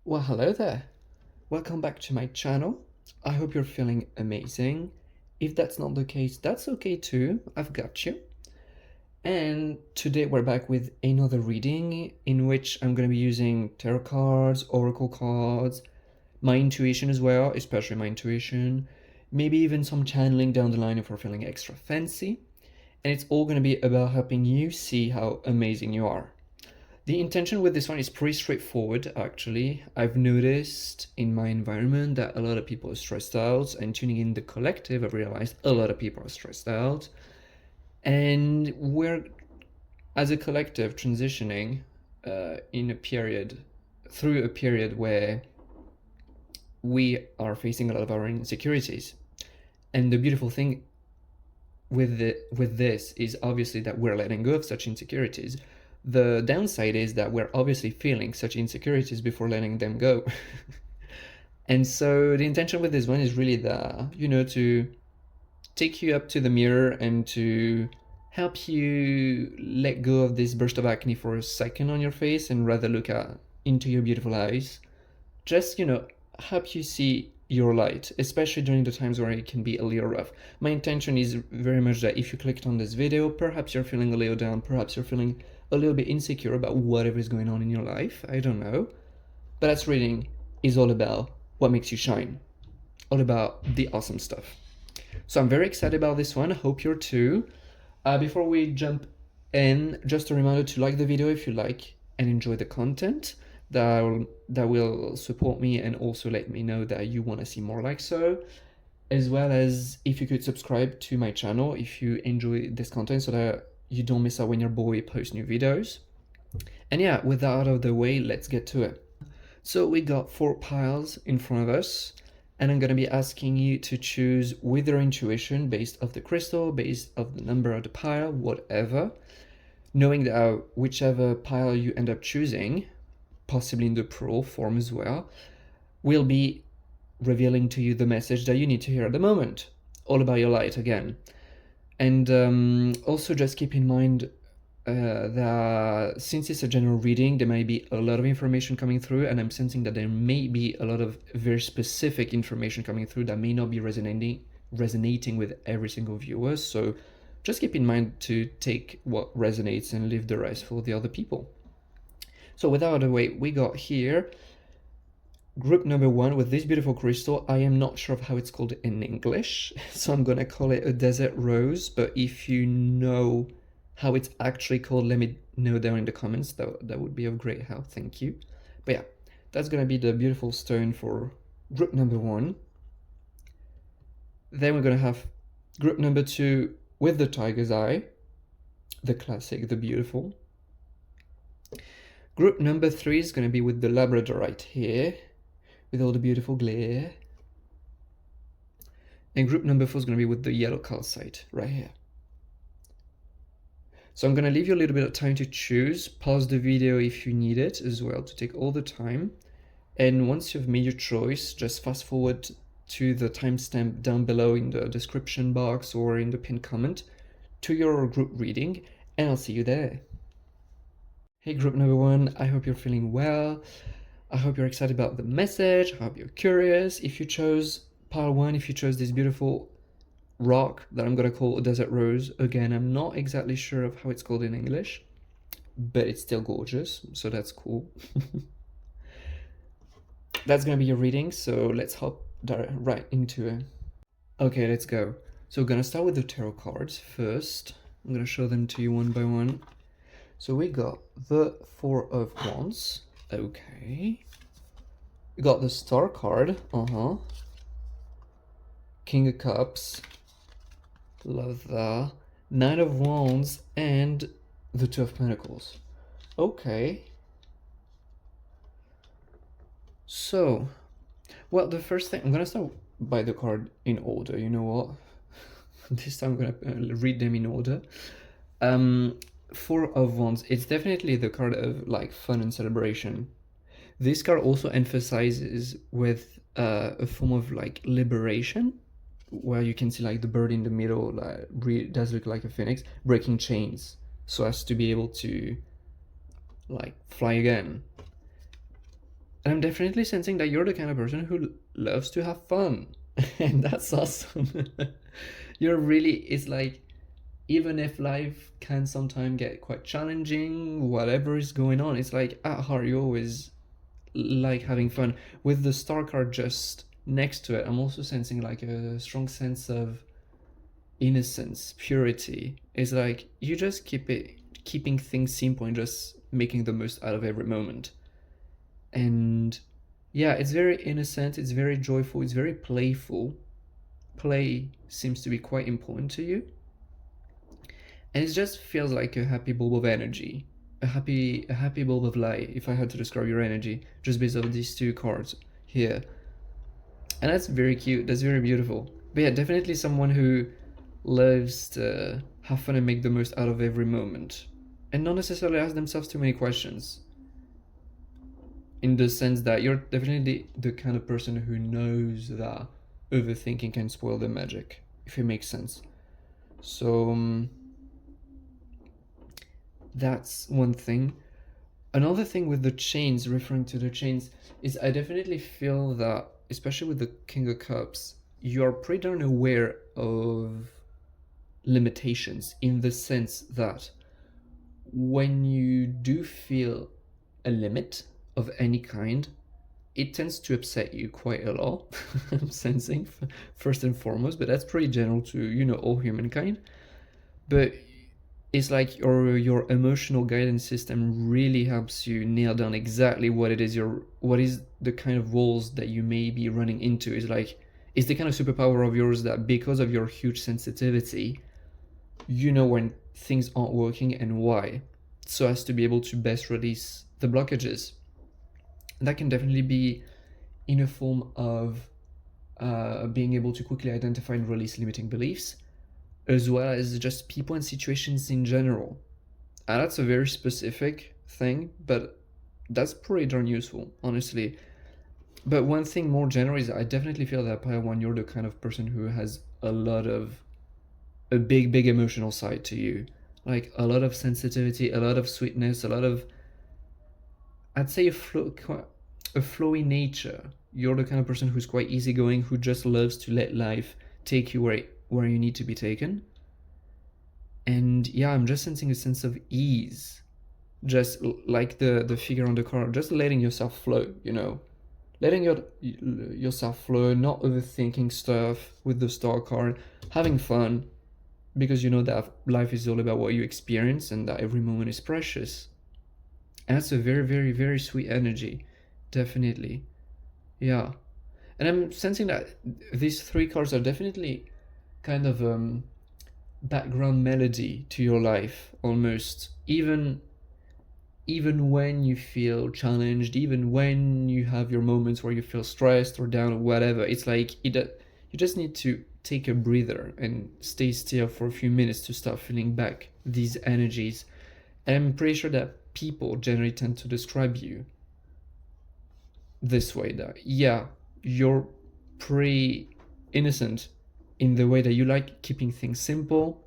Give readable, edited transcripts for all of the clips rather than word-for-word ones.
Well, hello there. Welcome back to my channel. I hope you're feeling amazing. If that's not the case, that's okay too. I've got you. And today we're back with another reading in which I'm going to be using tarot cards, oracle cards, my intuition as well, especially my intuition, maybe even some channeling down the line if we're feeling extra fancy. And it's all going to be about helping you see how amazing you are. The intention with this one is pretty straightforward, actually. I've noticed in my environment that a lot of people are stressed out, and tuning in the collective, I've realized a lot of people are stressed out. And we're, as a collective, transitioning through a period where we are facing a lot of our insecurities. And the beautiful thing with this is obviously that we're letting go of such insecurities. The downside is that we're obviously feeling such insecurities before letting them go. And so the intention with this one is really to take you up to the mirror and to help you let go of this burst of acne for a second on your face and rather look into your beautiful eyes. Just, help you see your light, especially during the times where it can be a little rough. My intention is very much that if you clicked on this video, perhaps you're feeling a little down, perhaps you're feeling a little bit insecure about whatever is going on in your life, I don't know. But that's reading is all about what makes you shine, all about the awesome stuff. So I'm very excited about this one. I hope you're too. Before we jump in, just a reminder to like the video if you like and enjoy the content. That will support me and also let me know that you want to see more like so, as well as if you could subscribe to my channel if you enjoy this content so that you don't miss out when your boy posts new videos. And yeah, with that out of the way, let's get to it. So we got 4 piles in front of us, and I'm going to be asking you to choose with your intuition based off the crystal, based off the number of the pile, whatever, knowing that whichever pile you end up choosing, possibly in the plural form as well, will be revealing to you the message that you need to hear at the moment, all about your light again. And also just keep in mind that since it's a general reading, there may be a lot of information coming through, and I'm sensing that there may be a lot of very specific information coming through that may not be resonating with every single viewer. So just keep in mind to take what resonates and leave the rest for the other people. So without the way, we got here group number 1 with this beautiful crystal. I am not sure of how it's called in English, so I'm gonna call it a desert rose, but if you know how it's actually called, let me know down in the comments. That would be of great help, thank you. But yeah, that's gonna be the beautiful stone for group number 1. Then we're gonna have group number 2 with the tiger's eye, the classic, the beautiful. Group number 3 is going to be with the Labradorite here, with all the beautiful glare. And group number 4 is going to be with the yellow calcite, right here. So I'm going to leave you a little bit of time to choose. Pause the video if you need it as well, to take all the time. And once you've made your choice, just fast forward to the timestamp down below in the description box or in the pinned comment to your group reading, and I'll see you there. Hey group number 1, I hope you're feeling well. I hope you're excited about the message. I hope you're curious. If you chose pile 1, if you chose this beautiful rock that I'm gonna call a desert rose, again, I'm not exactly sure of how it's called in English, but it's still gorgeous, so that's cool. That's gonna be your reading, so let's hop right into it. Okay, let's go. So we're gonna start with the tarot cards first. I'm gonna show them to you one by one. So we got the 4 of Wands, okay. We got the Star card, King of Cups, love that. 9 of Wands, and the 2 of Pentacles. Okay. So, well, the first thing, I'm gonna start by the card in order, you know what? This time I'm gonna read them in order. 4 of Wands, it's definitely the card of like fun and celebration. This card also emphasizes with a form of like liberation, where you can see like the bird in the middle, like does look like a phoenix, breaking chains so as to be able to like fly again. And I'm definitely sensing that you're the kind of person who loves to have fun. And that's awesome. You're really, it's like, even if life can sometimes get quite challenging, whatever is going on, it's like at heart you always like having fun. With the star card just next to it, I'm also sensing like a strong sense of innocence, purity. It's like you just keeping things simple and just making the most out of every moment. And yeah, it's very innocent, it's very joyful, it's very playful. Play seems to be quite important to you. And it just feels like a happy bulb of energy. A happy bulb of light, if I had to describe your energy, just based on these two cards here. And that's very cute, that's very beautiful. But yeah, definitely someone who loves to have fun and make the most out of every moment. And not necessarily ask themselves too many questions. In the sense that you're definitely the kind of person who knows that overthinking can spoil the magic, if it makes sense. So that's one thing. Another thing with the chains, referring to the chains, is I definitely feel that, especially with the King of Cups, you're pretty darn aware of limitations, in the sense that when you do feel a limit of any kind, it tends to upset you quite a lot. I'm sensing, first and foremost, but that's pretty general to all humankind. But it's like your emotional guidance system really helps you nail down exactly what is the kind of walls that you may be running into. It's the kind of superpower of yours that, because of your huge sensitivity, you know when things aren't working and why, so as to be able to best release the blockages. That can definitely be in a form of being able to quickly identify and release limiting beliefs, as well as just people and situations in general. And that's a very specific thing, but that's pretty darn useful, honestly. But one thing more general is I definitely feel that Pile 1, you're the kind of person who has a big emotional side to you. Like a lot of sensitivity, a lot of sweetness, a lot of, I'd say, a flowy nature. You're the kind of person who's quite easygoing, who just loves to let life take you where you need to be taken. And yeah, I'm just sensing a sense of ease, just like the figure on the card, just letting yourself flow, letting yourself flow, not overthinking stuff with the star card, having fun, because you know that life is all about what you experience and that every moment is precious. And that's a very, very, very sweet energy, definitely. Yeah. And I'm sensing that these three cards are definitely kind of background melody to your life, almost. Even when you feel challenged, even when you have your moments where you feel stressed or down or whatever, it's like you just need to take a breather and stay still for a few minutes to start feeling back these energies. And I'm pretty sure that people generally tend to describe you this way, that yeah, you're pretty innocent in the way that you like keeping things simple,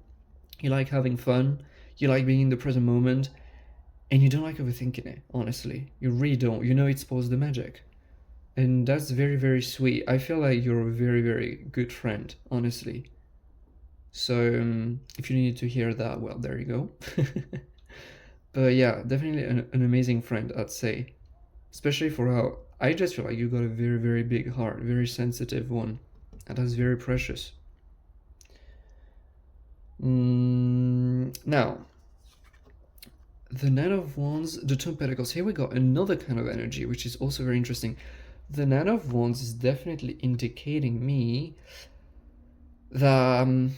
you like having fun, you like being in the present moment, and you don't like overthinking it, honestly. You really don't. You know it spoils the magic. And that's very, very sweet. I feel like you're a very, very good friend, honestly. So if you need to hear that, well, there you go. But yeah, definitely an amazing friend, I'd say. Especially for how I just feel like you got a very, very big heart, very sensitive one. And that's very precious. Now, the Nine of Wands, the Two Pentacles. Here we got another kind of energy, which is also very interesting. The Nine of Wands is definitely indicating me that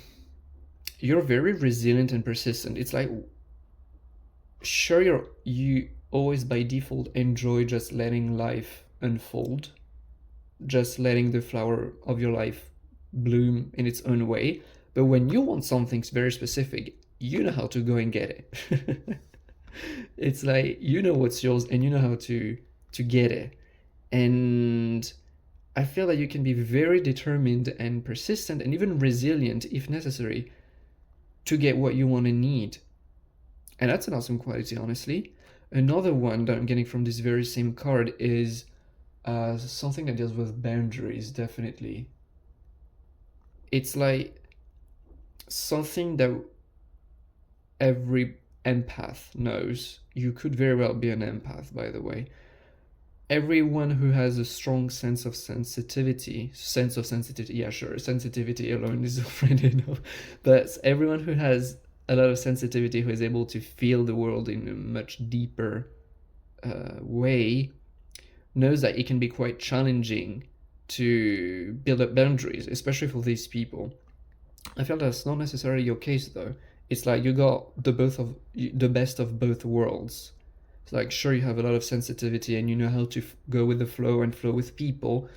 you're very resilient and persistent. It's like, sure, you always by default enjoy just letting life unfold, just letting the flower of your life bloom in its own way. But when you want something very specific, you know how to go and get it. It's like you know what's yours and you know how to get it. And I feel that you can be very determined and persistent and even resilient if necessary to get what you want and need. And that's an awesome quality, honestly. Another one that I'm getting from this very same card is something that deals with boundaries, definitely. It's like something that every empath knows. You could very well be an empath, by the way. Everyone who has a strong sense of sensitivity, yeah, sure, sensitivity alone is already enough, but everyone who has a lot of sensitivity, who is able to feel the world in a much deeper way, knows that it can be quite challenging to build up boundaries, especially for these people. I feel that's not necessarily your case though. It's like you got the best of both worlds. It's like sure you have a lot of sensitivity and you know how to go with the flow and flow with people,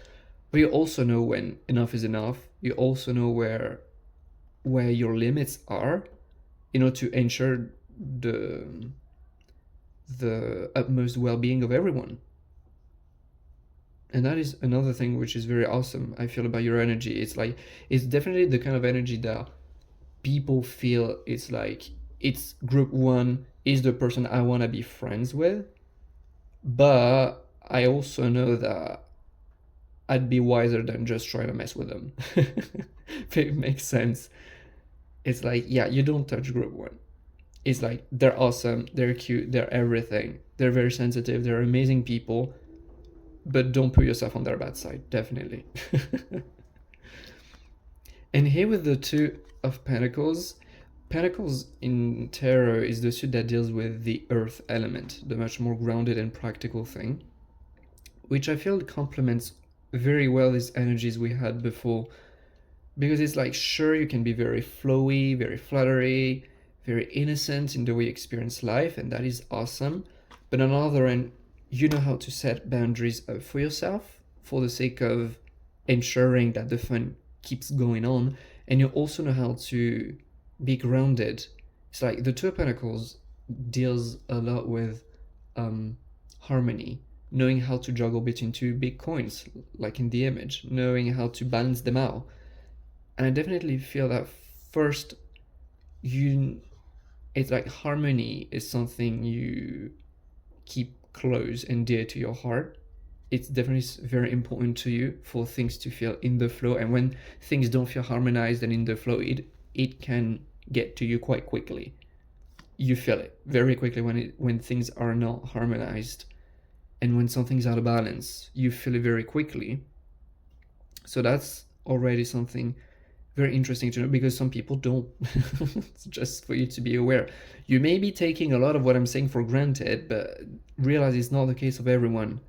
but you also know when enough is enough. You also know where your limits are, to ensure the the utmost well-being of everyone. And that is another thing which is very awesome, I feel, about your energy. It's like it's definitely the kind of energy that people feel it's like it's group one is the person I want to be friends with, but I also know that I'd be wiser than just trying to mess with them. If it makes sense. It's like, yeah, you don't touch group one. It's like they're awesome, they're cute, they're everything, they're very sensitive, they're amazing people, but don't put yourself on their bad side, definitely. And here with the Two of Pentacles, Pentacles in tarot is the suit that deals with the earth element, the much more grounded and practical thing, which I feel complements very well these energies we had before, because it's like, sure, you can be very flowy, very fluttery, very innocent in the way you experience life, and that is awesome. But on the other end, you know how to set boundaries up for yourself for the sake of ensuring that the fun keeps going on, and you also know how to be grounded. It's like the Two of Pentacles deals a lot with harmony, knowing how to juggle between two big coins, like in the image, knowing how to balance them out. And I definitely feel that first, it's like harmony is something you keep close and dear to your heart. It's definitely very important to you for things to feel in the flow. And when things don't feel harmonized and in the flow, it can get to you quite quickly. You feel it very quickly when things are not harmonized, and when something's out of balance, you feel it very quickly. So that's already something very interesting to know, because some people don't. It's just for you to be aware. You may be taking a lot of what I'm saying for granted, but realize it's not the case of everyone.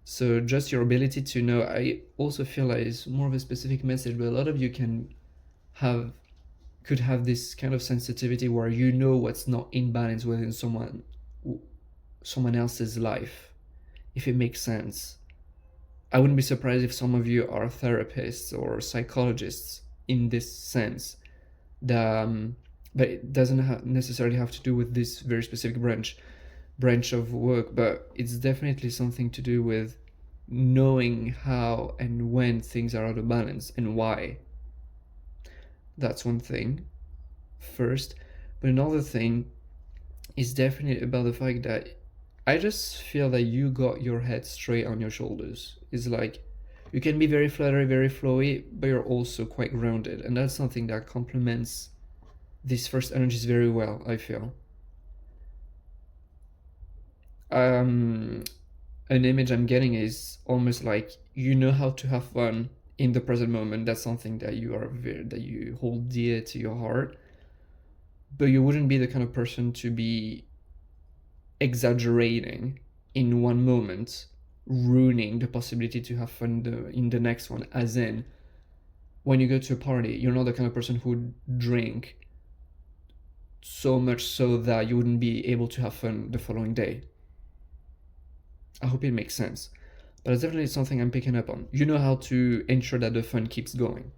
So just your ability to know, I also feel like it's more of a specific message, but a lot of you could have this kind of sensitivity where you know what's not in balance within someone else's life, if it makes sense. I wouldn't be surprised if some of you are therapists or psychologists in this sense, but it doesn't necessarily have to do with this very specific branch of work, but it's definitely something to do with knowing how and when things are out of balance and why. That's one thing first. But another thing is definitely about the fact that I just feel that you got your head straight on your shoulders. It's like you can be very fluttery, very flowy, but you're also quite grounded, and that's something that complements these first energies very well, I feel. An image I'm getting is almost like you know how to have fun in the present moment. That's something that you hold dear to your heart, but you wouldn't be the kind of person to be exaggerating in one moment, ruining the possibility to have fun in the next one. As in, when you go to a party, you're not the kind of person who would drink so much so that you wouldn't be able to have fun the following day. I hope it makes sense. But it's definitely something I'm picking up on. You know how to ensure that the fun keeps going.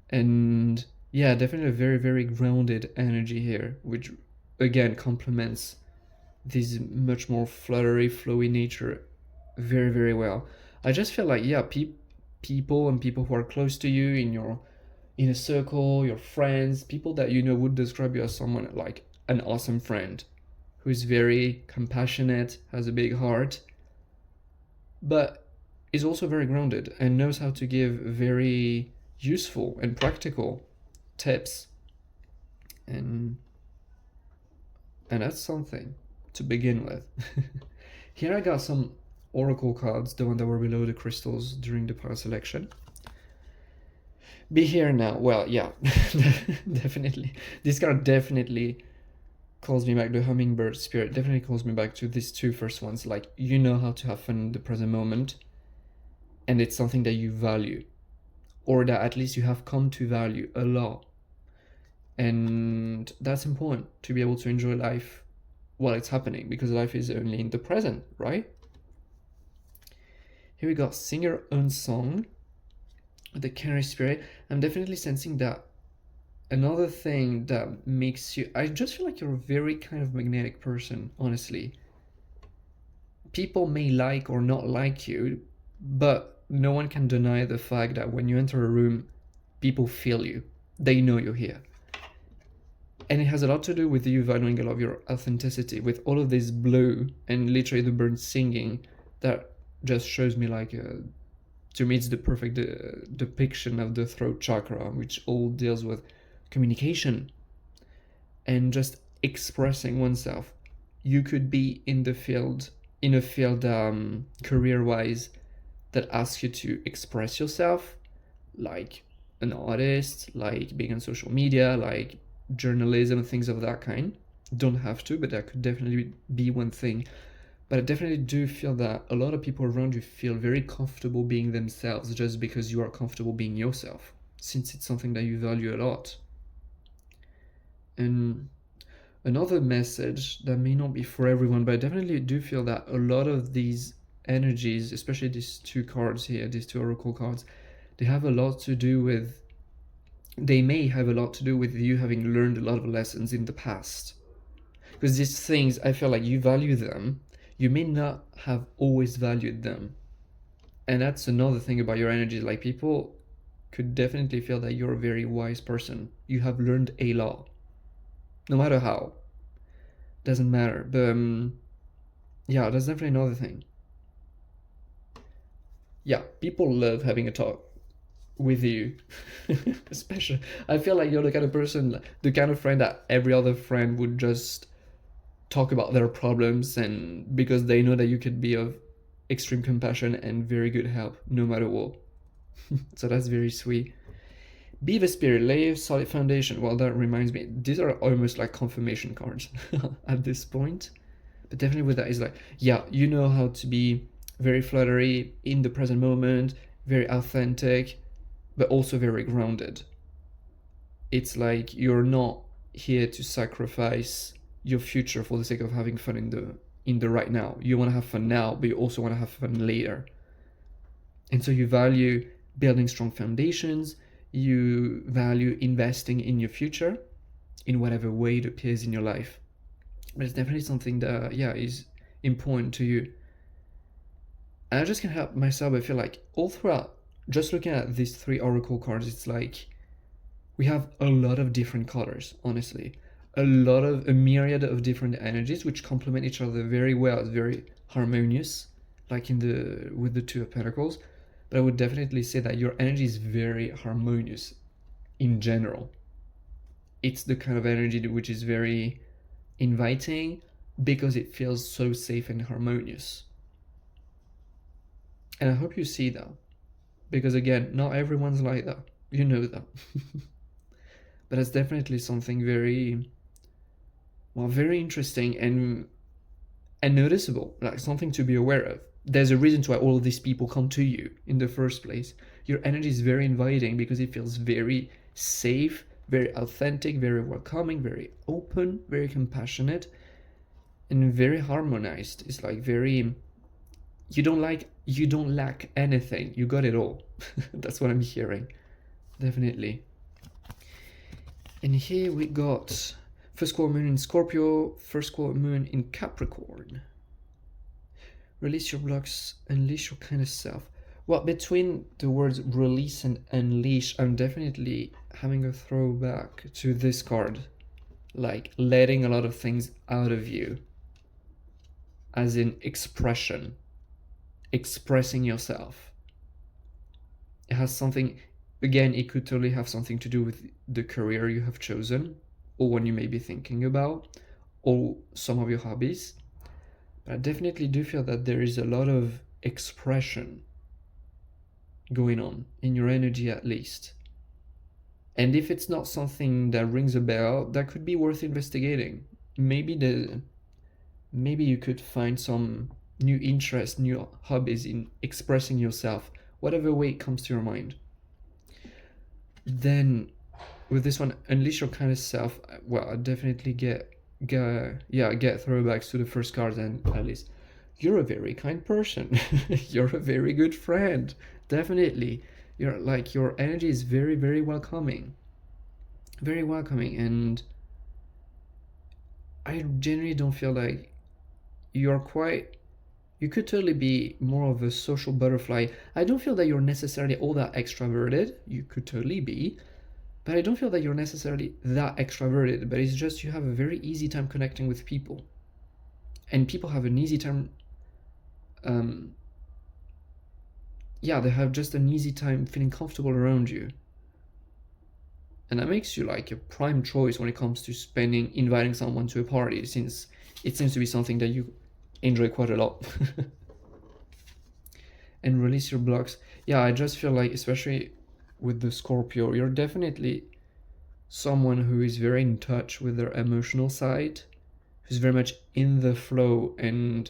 And yeah, definitely a very, very grounded energy here, which again complements this much more fluttery, flowy nature very, very well. I just feel like, yeah, people and people who are close to you in a circle, your friends, people that you know would describe you as someone like an awesome friend who is very compassionate, has a big heart, but is also very grounded and knows how to give very useful and practical tips. And that's something to begin with. Here I got some oracle cards, the one that were below the crystals during the power selection. Be here now. Well, yeah, definitely. This card definitely calls me back. The hummingbird spirit definitely calls me back to these two first ones. Like, you know how to have fun in the present moment, and it's something that you value, or that at least you have come to value a lot. And that's important, to be able to enjoy life while it's happening, because life is only in the present, right? Here we got Sing Your Own Song, the Canary Spirit. I'm definitely sensing that another thing that makes you, I just feel like you're a very kind of magnetic person, honestly. People may like or not like you, but no one can deny the fact that when you enter a room, people feel you. They know you're here. And it has a lot to do with you valuing a lot of your authenticity, with all of this blue and literally the bird singing. That just shows me like, to me it's the perfect depiction of the throat chakra, which all deals with communication and just expressing oneself. You could be in a field career-wise that asks you to express yourself, like an artist, like being on social media, like journalism, things of that kind. Don't have to, but that could definitely be one thing. But I definitely do feel that a lot of people around you feel very comfortable being themselves just because you are comfortable being yourself, since it's something that you value a lot. And another message that may not be for everyone, but I definitely do feel that a lot of these energies, especially these two cards here, these two oracle cards, they may have a lot to do with you having learned a lot of lessons in the past. Because these things, I feel like you value them, you may not have always valued them. And that's another thing about your energy. Like, people could definitely feel that you're a very wise person. You have learned a lot, no matter how. Doesn't matter. But yeah, that's definitely another thing. Yeah, people love having a talk with you. Especially, I feel like you're the kind of person, the kind of friend that every other friend would just talk about their problems, and because they know that you could be of extreme compassion and very good help no matter what. So that's very sweet. Be the spirit, lay a solid foundation. Well, that reminds me, these are almost like confirmation cards at this point. But definitely with that is like, yeah, you know how to be very fluttery in the present moment, very authentic, but also very grounded. It's like you're not here to sacrifice your future for the sake of having fun in the right now. You want to have fun now, but you also want to have fun later. And so you value building strong foundations, you value investing in your future in whatever way it appears in your life. But it's definitely something that, yeah, is important to you. And I just can't help myself, I feel like all throughout, just looking at these three oracle cards, it's like we have a lot of different colors, honestly. A myriad of different energies which complement each other very well. It's very harmonious, like with the Two of Pentacles. But I would definitely say that your energy is very harmonious in general. It's the kind of energy which is very inviting because it feels so safe and harmonious. And I hope you see that, because again, not everyone's like that. You know that. But it's definitely something very, well, very interesting and noticeable, like something to be aware of. There's a reason to why all of these people come to you in the first place. Your energy is very inviting because it feels very safe, very authentic, very welcoming, very open, very compassionate, and very harmonized. It's like very, you don't lack anything. You got it all. That's what I'm hearing. Definitely. And here we got first quarter moon in Scorpio, first quarter moon in Capricorn. Release your blocks, unleash your kind of self. Well, between the words release and unleash, I'm definitely having a throwback to this card. Like letting a lot of things out of you. As in expression. expressing yourself. It has something, again, it could totally have something to do with the career you have chosen, or one you may be thinking about, or some of your hobbies. But I definitely do feel that there is a lot of expression going on in your energy, at least. And if it's not something that rings a bell, that could be worth investigating. Maybe you could find some new interest, new hobbies in expressing yourself, whatever way it comes to your mind. Then with this one, unleash your kind of self. Well, I definitely get throwbacks to the first card, and at least you're a very kind person. You're a very good friend. Definitely. Your energy is very, very welcoming. Very welcoming, and I genuinely don't feel like you could totally be more of a social butterfly. I don't feel that you're necessarily all that extroverted. You could totally be, but I don't feel that you're necessarily that extroverted. But it's just you have a very easy time connecting with people, and people have an easy time. They have just an easy time feeling comfortable around you, and that makes you like a prime choice when it comes to inviting someone to a party, since it seems to be something that you enjoy quite a lot. And release your blocks. Yeah, I just feel like, especially with the Scorpio, you're definitely someone who is very in touch with their emotional side, who's very much in the flow. And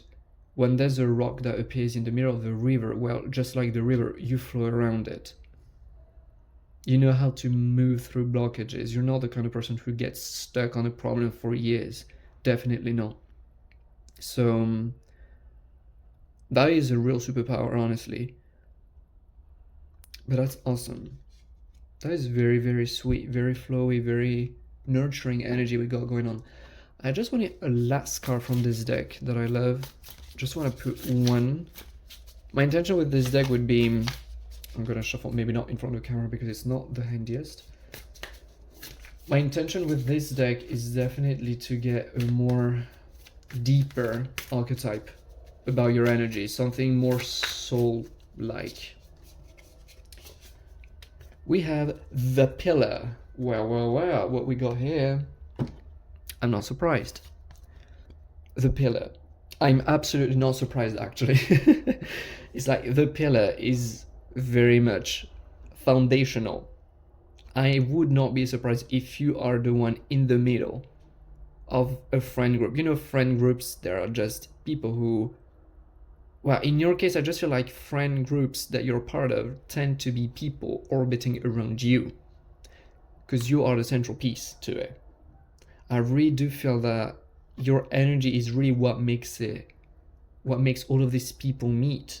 when there's a rock that appears in the middle of the river, well, just like the river, you flow around it. You know how to move through blockages. You're not the kind of person who gets stuck on a problem for years. Definitely not. So that is a real superpower, honestly. But that's awesome. That is very, very sweet, very flowy, very nurturing energy we got going on. I just want a last card from this deck that I love. Just want to put one. My intention with this deck would be, I'm gonna shuffle, maybe not in front of the camera because it's not the handiest. My intention with this deck is definitely to get a more deeper archetype about your energy, something more soul-like. We have the Pillar. Well, what we got here, I'm not surprised. The Pillar. I'm absolutely not surprised, actually. It's like the Pillar is very much foundational. I would not be surprised if you are the one in the middle of a friend group. You know, friend groups, there are just people who, well, in your case, I just feel like friend groups that you're part of tend to be people orbiting around you, because you are the central piece to it. I really do feel that your energy is really what makes all of these people meet.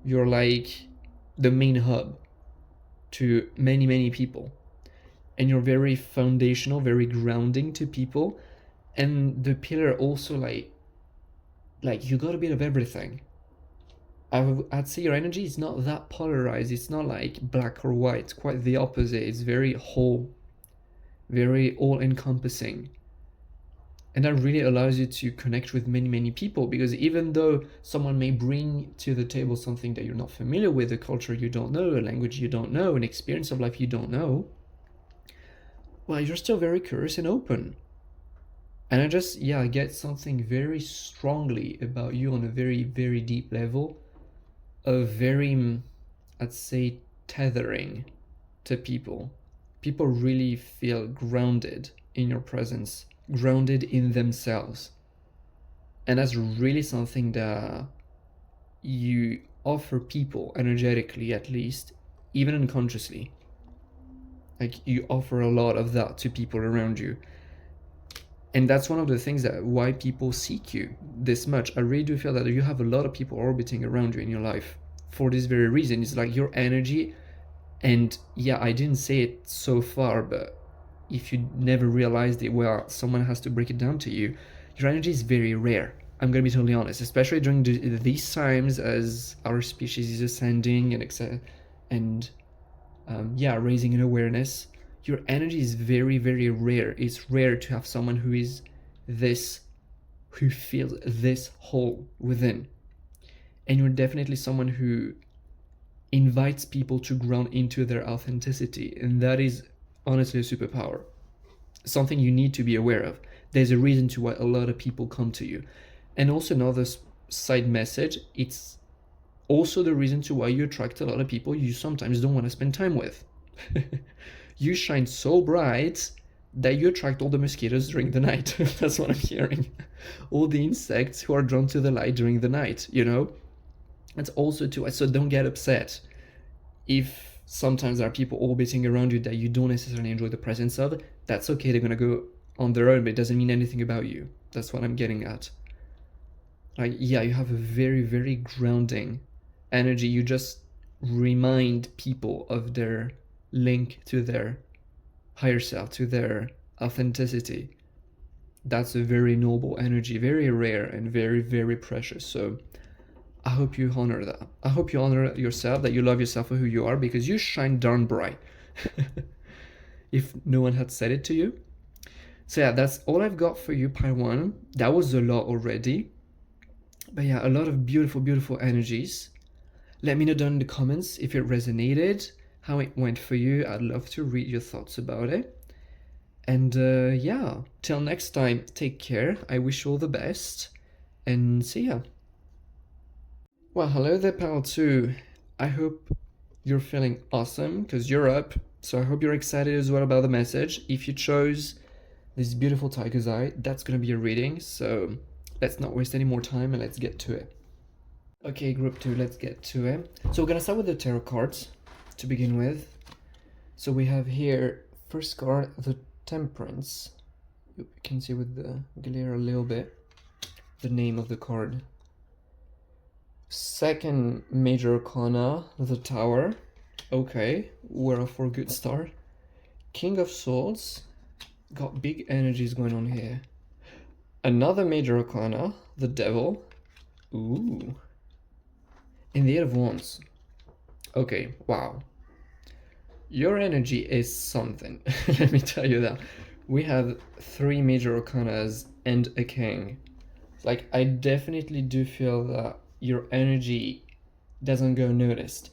You're like the main hub to many, many people. And you're very foundational, very grounding to people. And the Pillar also like you got a bit of everything. I'd say your energy is not that polarized. It's not like black or white. Quite the opposite. It's very whole, very all-encompassing. And that really allows you to connect with many, many people, because even though someone may bring to the table something that you're not familiar with, a culture you don't know, a language you don't know, an experience of life you don't know, well, you're still very curious and open. And I get something very strongly about you on a very, very deep level, of very, I'd say, tethering to people. People really feel grounded in your presence, grounded in themselves. And that's really something that you offer people energetically, at least, even unconsciously. Like, you offer a lot of that to people around you. And that's one of the things that why people seek you this much. I really do feel that you have a lot of people orbiting around you in your life for this very reason. It's like your energy, and yeah, I didn't say it so far, but if you never realized it, well, someone has to break it down to you. Your energy is very rare. I'm gonna be totally honest, especially during these times as our species is ascending and raising an awareness. Your energy is very, very rare. It's rare to have someone who feels this whole within. And you're definitely someone who invites people to ground into their authenticity. And that is honestly a superpower. Something you need to be aware of. There's a reason to why a lot of people come to you. And also another side message, it's also the reason to why you attract a lot of people you sometimes don't want to spend time with. You shine so bright that you attract all the mosquitoes during the night. That's what I'm hearing. All the insects who are drawn to the light during the night, you know? That's also too, so don't get upset if sometimes there are people orbiting around you that you don't necessarily enjoy the presence of. That's okay, they're gonna go on their own, but it doesn't mean anything about you. That's what I'm getting at. Like, yeah, you have a very, very grounding energy. You just remind people of their link to their higher self, to their authenticity. That's a very noble energy, very rare and very, very precious. So I hope you honor that. I hope you honor yourself, that you love yourself for who you are, because you shine darn bright. If no one had said it to you. So yeah, that's all I've got for you, Pi 1. That was a lot already. But yeah, a lot of beautiful, beautiful energies. Let me know down in the comments if it resonated, how it went for you. I'd love to read your thoughts about it. And yeah, till next time, take care. I wish you all the best, and see ya. Well, hello there, pal 2. I hope you're feeling awesome, because you're up. So I hope you're excited as well about the message. If you chose this beautiful tiger's eye, that's going to be a reading. So let's not waste any more time and let's get to it. Okay, group 2, let's get to it. So we're going to start with the tarot cards to begin with. So we have here, first card, the Temperance. You can see with the glare a little bit the name of the card. Second major arcana, the Tower. Okay, we're off for a good start. King of Swords. Got big energies going on here. Another major arcana, the Devil. Ooh. And the Eight of Wands. Okay, wow. Your energy is something. Let me tell you that. We have 3 major arcanas and a king. Like, I definitely do feel that your energy doesn't go unnoticed.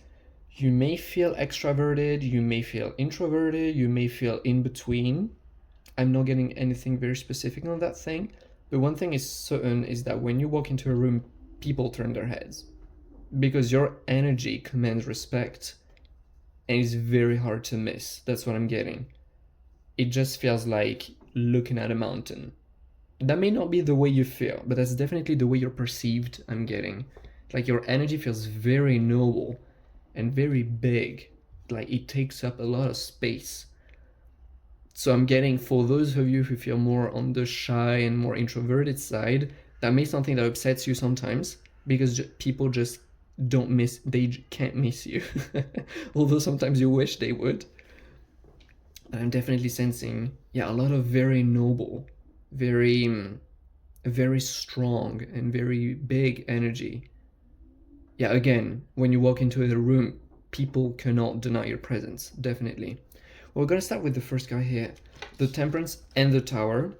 You may feel extroverted, you may feel introverted, you may feel in between. I'm not getting anything very specific on that thing, but one thing is certain is that when you walk into a room, people turn their heads because your energy commands respect and it's very hard to miss. That's what I'm getting. It just feels like looking at a mountain. That may not be the way you feel, but that's definitely the way you're perceived, I'm getting. Like, your energy feels very noble and very big. Like, it takes up a lot of space. So I'm getting, for those of you who feel more on the shy and more introverted side, that may be something that upsets you sometimes because people just they can't miss you. Although sometimes you wish they would. But I'm definitely sensing, yeah, a lot of very noble, very strong and very big energy. Yeah, again, when you walk into the room, people cannot deny your presence, definitely. Well, we're gonna start with the first guy here, the Temperance and the Tower,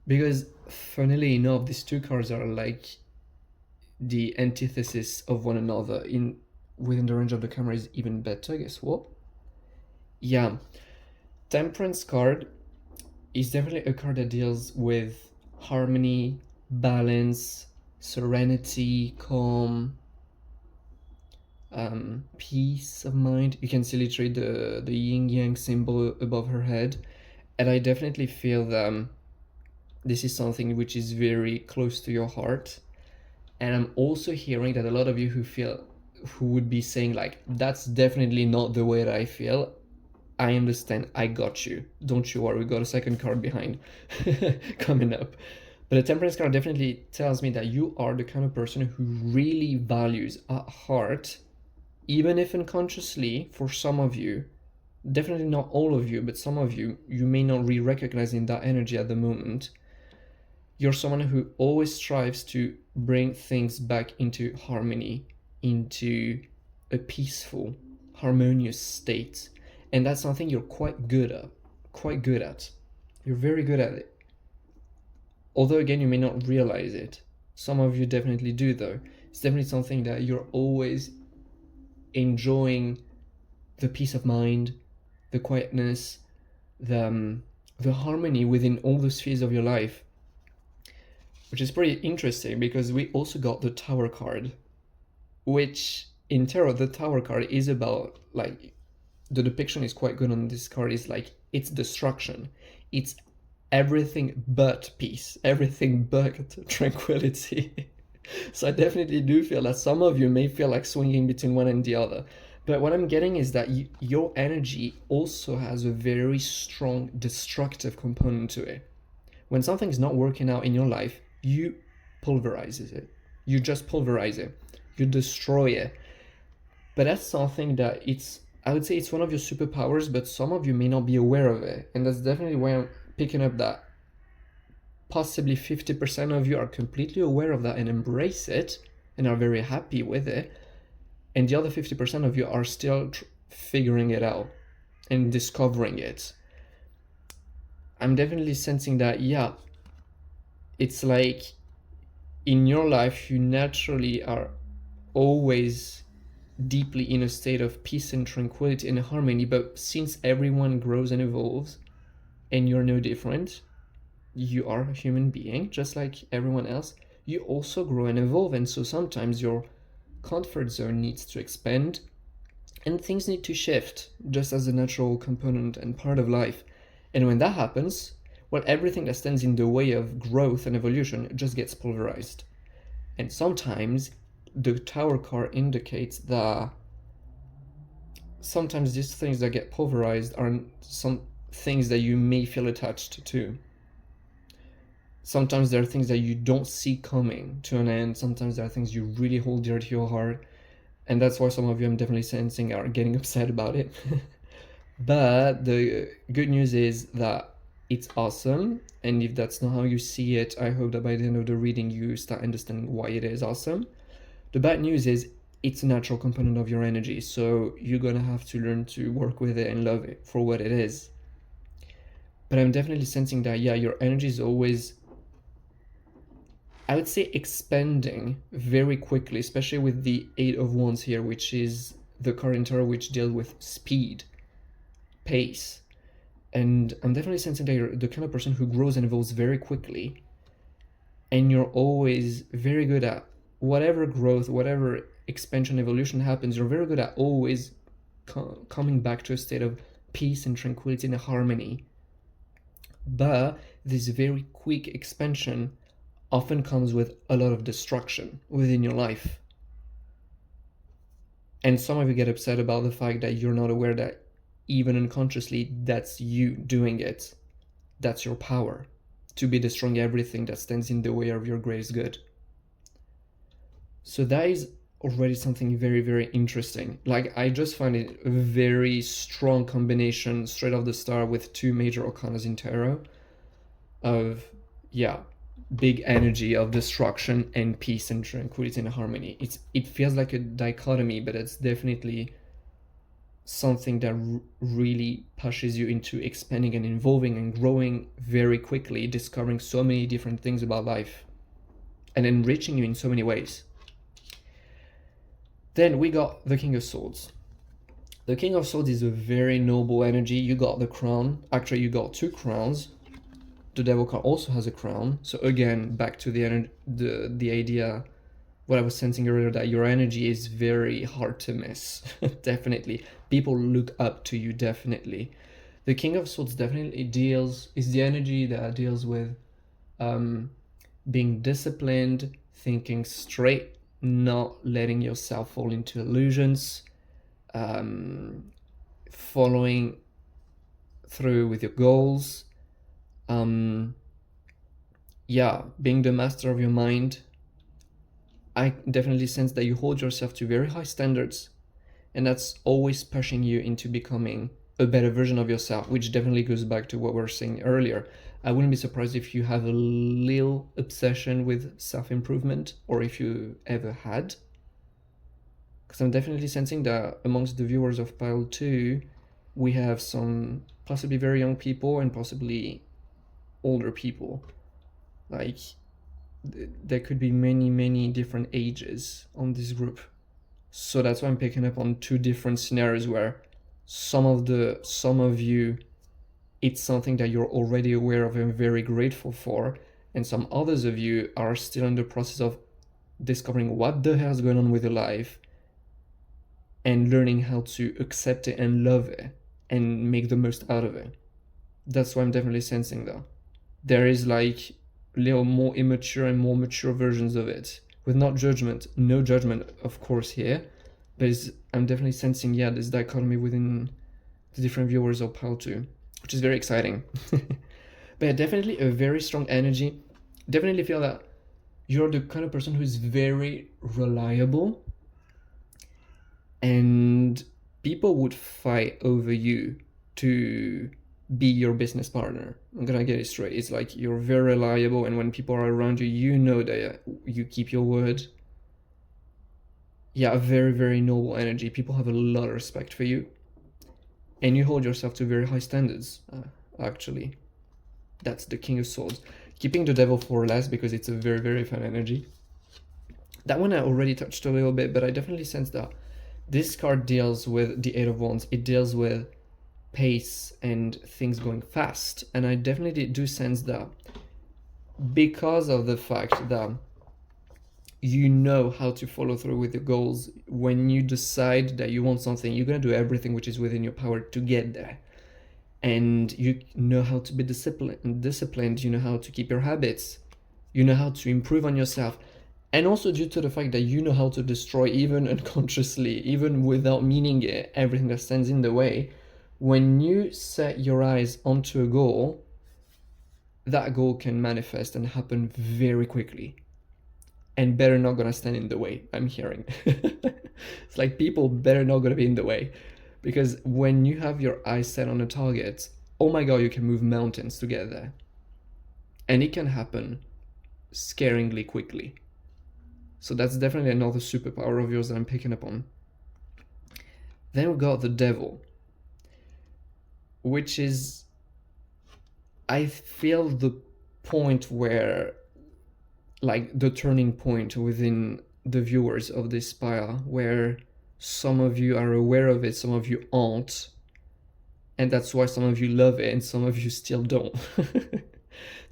because funnily enough, these 2 cards are like the antithesis of one another. Within the range of the camera is even better, guess what? Yeah, Temperance card is definitely a card that deals with harmony, balance, serenity, calm, peace of mind. You can see literally the yin yang symbol above her head, and I definitely feel that this is something which is very close to your heart. And I'm also hearing that a lot of you who would be saying like, that's definitely not the way that I feel, I understand, I got you, don't you worry, we got a second card behind coming up. But the Temperance card definitely tells me that you are the kind of person who really values at heart, even if unconsciously, for some of you, definitely not all of you, but some of you, you may not be recognizing that energy at the moment. You're someone who always strives to bring things back into harmony, into a peaceful, harmonious state. And that's something you're quite good at. You're very good at it. Although again, you may not realize it. Some of you definitely do though. It's definitely something that you're always enjoying the peace of mind, the quietness, the harmony within all the spheres of your life, which is pretty interesting because we also got the Tower card, which in tarot, the Tower card is about, like, the depiction is quite good on this card, is like, it's destruction. It's everything but peace, everything but tranquility. So I definitely do feel that some of you may feel like swinging between one and the other. But what I'm getting is that your energy also has a very strong destructive component to it. When something's not working out in your life, you pulverize it. You just pulverize it. You destroy it. But that's something that I would say it's one of your superpowers, but some of you may not be aware of it. And that's definitely why I'm picking up that possibly 50% of you are completely aware of that and embrace it and are very happy with it. And the other 50% of you are still figuring it out and discovering it. I'm definitely sensing that, yeah, it's like in your life, you naturally are always deeply in a state of peace and tranquility and harmony. But since everyone grows and evolves, and you're no different, you are a human being just like everyone else, you also grow and evolve. And so sometimes your comfort zone needs to expand and things need to shift, just as a natural component and part of life. And when that happens, well, everything that stands in the way of growth and evolution just gets pulverized. And sometimes the Tower card indicates that sometimes these things that get pulverized are some things that you may feel attached to. Sometimes there are things that you don't see coming to an end. Sometimes there are things you really hold dear to your heart. And that's why some of you, I'm definitely sensing, are getting upset about it. But the good news is that it's awesome. And if that's not how you see it, I hope that by the end of the reading, you start understanding why it is awesome. The bad news is it's a natural component of your energy. So you're going to have to learn to work with it and love it for what it is. But I'm definitely sensing that, yeah, your energy is always, I would say, expanding very quickly, especially with the Eight of Wands here, which is the card in tarot which deals with speed, pace. And I'm definitely sensing that you're the kind of person who grows and evolves very quickly. And you're always very good at whatever growth, whatever expansion, evolution happens, you're very good at always coming back to a state of peace and tranquility and harmony. But this very quick expansion often comes with a lot of destruction within your life. And some of you get upset about the fact that you're not aware that even unconsciously, that's you doing it. That's your power, to be destroying everything that stands in the way of your greatest good. So that is already something very, very interesting. Like, I just find it a very strong combination straight off the start with two major arcanas in tarot of, yeah, big energy of destruction and peace and tranquility and harmony. It feels like a dichotomy, but it's definitely something that really pushes you into expanding and evolving and growing very quickly, discovering so many different things about life and enriching you in so many ways. Then we got the King of Swords. The King of Swords is a very noble energy. You got the crown. Actually, you got two crowns. The Devil card also has a crown. So again, back to the idea, what I was sensing earlier, that your energy is very hard to miss. Definitely. People look up to you, definitely. The King of Swords definitely is the energy that deals with being disciplined, thinking straight, not letting yourself fall into illusions, following through with your goals, yeah, being the master of your mind. I definitely sense that you hold yourself to very high standards, and that's always pushing you into becoming a better version of yourself, which definitely goes back to what we were saying earlier. I wouldn't be surprised if you have a little obsession with self-improvement, or if you ever had. Because I'm definitely sensing that amongst the viewers of Pile 2, we have some possibly very young people and possibly older people. Like, there could be many different ages on this group. So that's why I'm picking up on two different scenarios where some of you, it's something that you're already aware of and very grateful for, and some others of you are still in the process of discovering what the hell is going on with your life and learning how to accept it and love it and make the most out of it. That's what I'm definitely sensing though. There is like little more immature and more mature versions of it with not judgment, no judgment of course here, but I'm definitely sensing, yeah, this dichotomy within the different viewers of Pal 2, which is very exciting. But yeah, definitely a very strong energy. Definitely feel that you're the kind of person who is very reliable, and people would fight over you to be your business partner. I'm gonna get it straight. It's like you're very reliable, and when people are around you, you know that you keep your word. Yeah, a very noble energy. People have a lot of respect for you, and you hold yourself to very high standards. Actually, that's the King of Swords. Keeping the Devil for last because it's a very fun energy. That one I already touched a little bit, but I definitely sense that this card deals with the Eight of Wands. It deals with pace and things going fast, and I definitely do sense that because of the fact that you know how to follow through with your goals. When you decide that you want something, you're going to do everything which is within your power to get there, and you know how to be disciplined, you know how to keep your habits, you know how to improve on yourself. And also due to the fact that you know how to destroy, even unconsciously, even without meaning it, everything that stands in the way. When you set your eyes onto a goal, that goal can manifest and happen very quickly. And better not gonna stand in the way, I'm hearing. It's like people better not gonna be in the way. Because when you have your eyes set on a target, oh my god, you can move mountains together. And it can happen scaringly quickly. So that's definitely another superpower of yours that I'm picking up on. Then we got the Devil, which is, I feel, the point where, like, the turning point within the viewers of this spiral, where some of you are aware of it, some of you aren't, and that's why some of you love it and some of you still don't.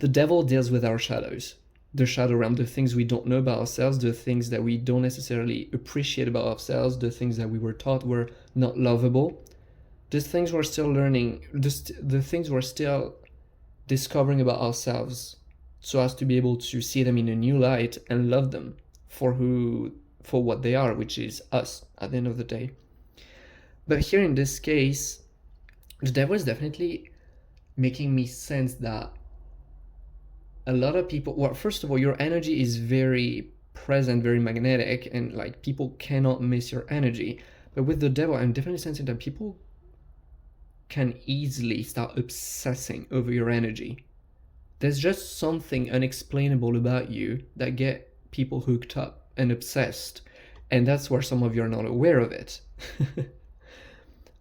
The Devil deals with our shadows, the shadow realm, the things we don't know about ourselves, the things that we don't necessarily appreciate about ourselves, the things that we were taught were not lovable, the things we're still learning, the things we're still discovering about ourselves, so as to be able to see them in a new light and love them for what they are, which is us at the end of the day. But here in this case, the Devil is definitely making me sense that a lot of people, well, first of all, your energy is very present, very magnetic, and like people cannot miss your energy. But with the Devil, I'm definitely sensing that people can easily start obsessing over your energy. There's just something unexplainable about you that get people hooked up and obsessed, and that's where some of you are not aware of it.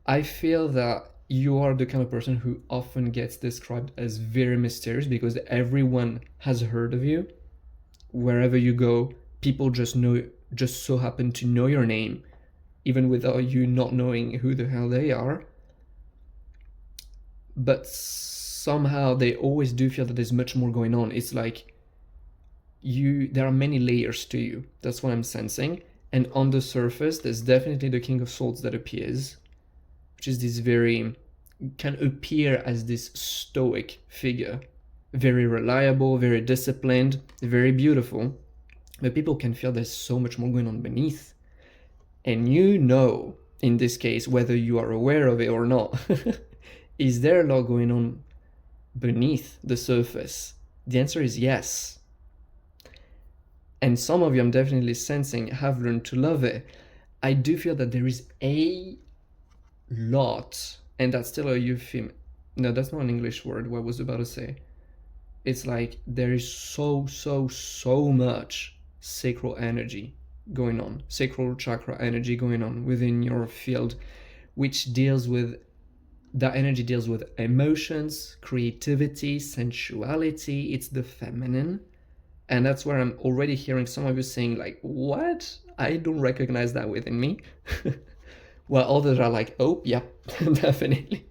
I feel that you are the kind of person who often gets described as very mysterious because everyone has heard of you. Wherever you go, people just so happen to know your name, even without you not knowing who the hell they are. But somehow they always do feel that there's much more going on. It's like there are many layers to you. That's what I'm sensing. And on the surface, there's definitely the King of Swords that appears, which is this can appear as this stoic figure, very reliable, very disciplined, very beautiful. But people can feel there's so much more going on beneath. And you know, in this case, whether you are aware of it or not, is there a lot going on beneath the surface? The answer is yes. And some of you, I'm definitely sensing, have learned to love it. I do feel that there is a lot, and that's still a euphemism. No, that's not an English word, what I was about to say. It's like there is so much sacral energy going on, sacral chakra energy going on within your field, which that energy deals with emotions, creativity, sensuality. It's the feminine. And that's where I'm already hearing some of you saying like, what? I don't recognize that within me. While others are like, oh, yeah, definitely.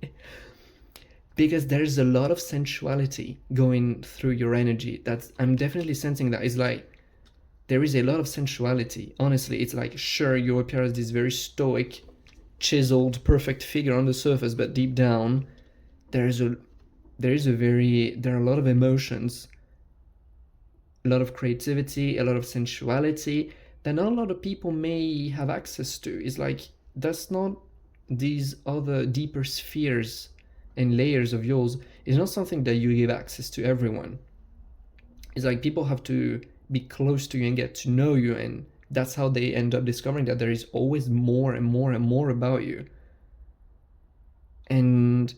Because there's a lot of sensuality going through your energy. That's I'm definitely sensing that. It's like there is a lot of sensuality. Honestly, it's like, sure, you appear as this very stoic, chiseled, perfect figure on the surface, but deep down, there are a lot of emotions, a lot of creativity, a lot of sensuality that not a lot of people may have access to. It's like that's not these other deeper spheres and layers of yours is not something that you give access to everyone. It's like people have to be close to you and get to know you, and that's how they end up discovering that there is always more and more and more about you. And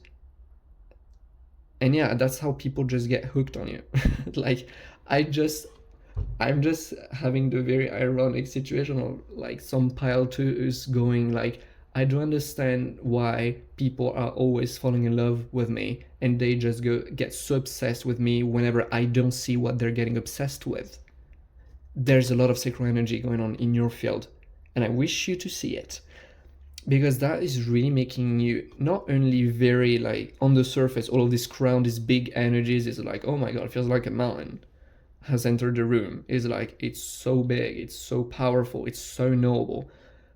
yeah, that's how people just get hooked on you. Like I just I'm just having the very ironic situation of like some pile two is going like, I don't understand why people are always falling in love with me and they just get so obsessed with me whenever I don't see what they're getting obsessed with. There's a lot of sacral energy going on in your field, and I wish you to see it, because that is really making you not only very like on the surface, all of this crown, these big energies is like, oh my god, it feels like a mountain has entered the room. Is like, it's so big, it's so powerful, it's so noble,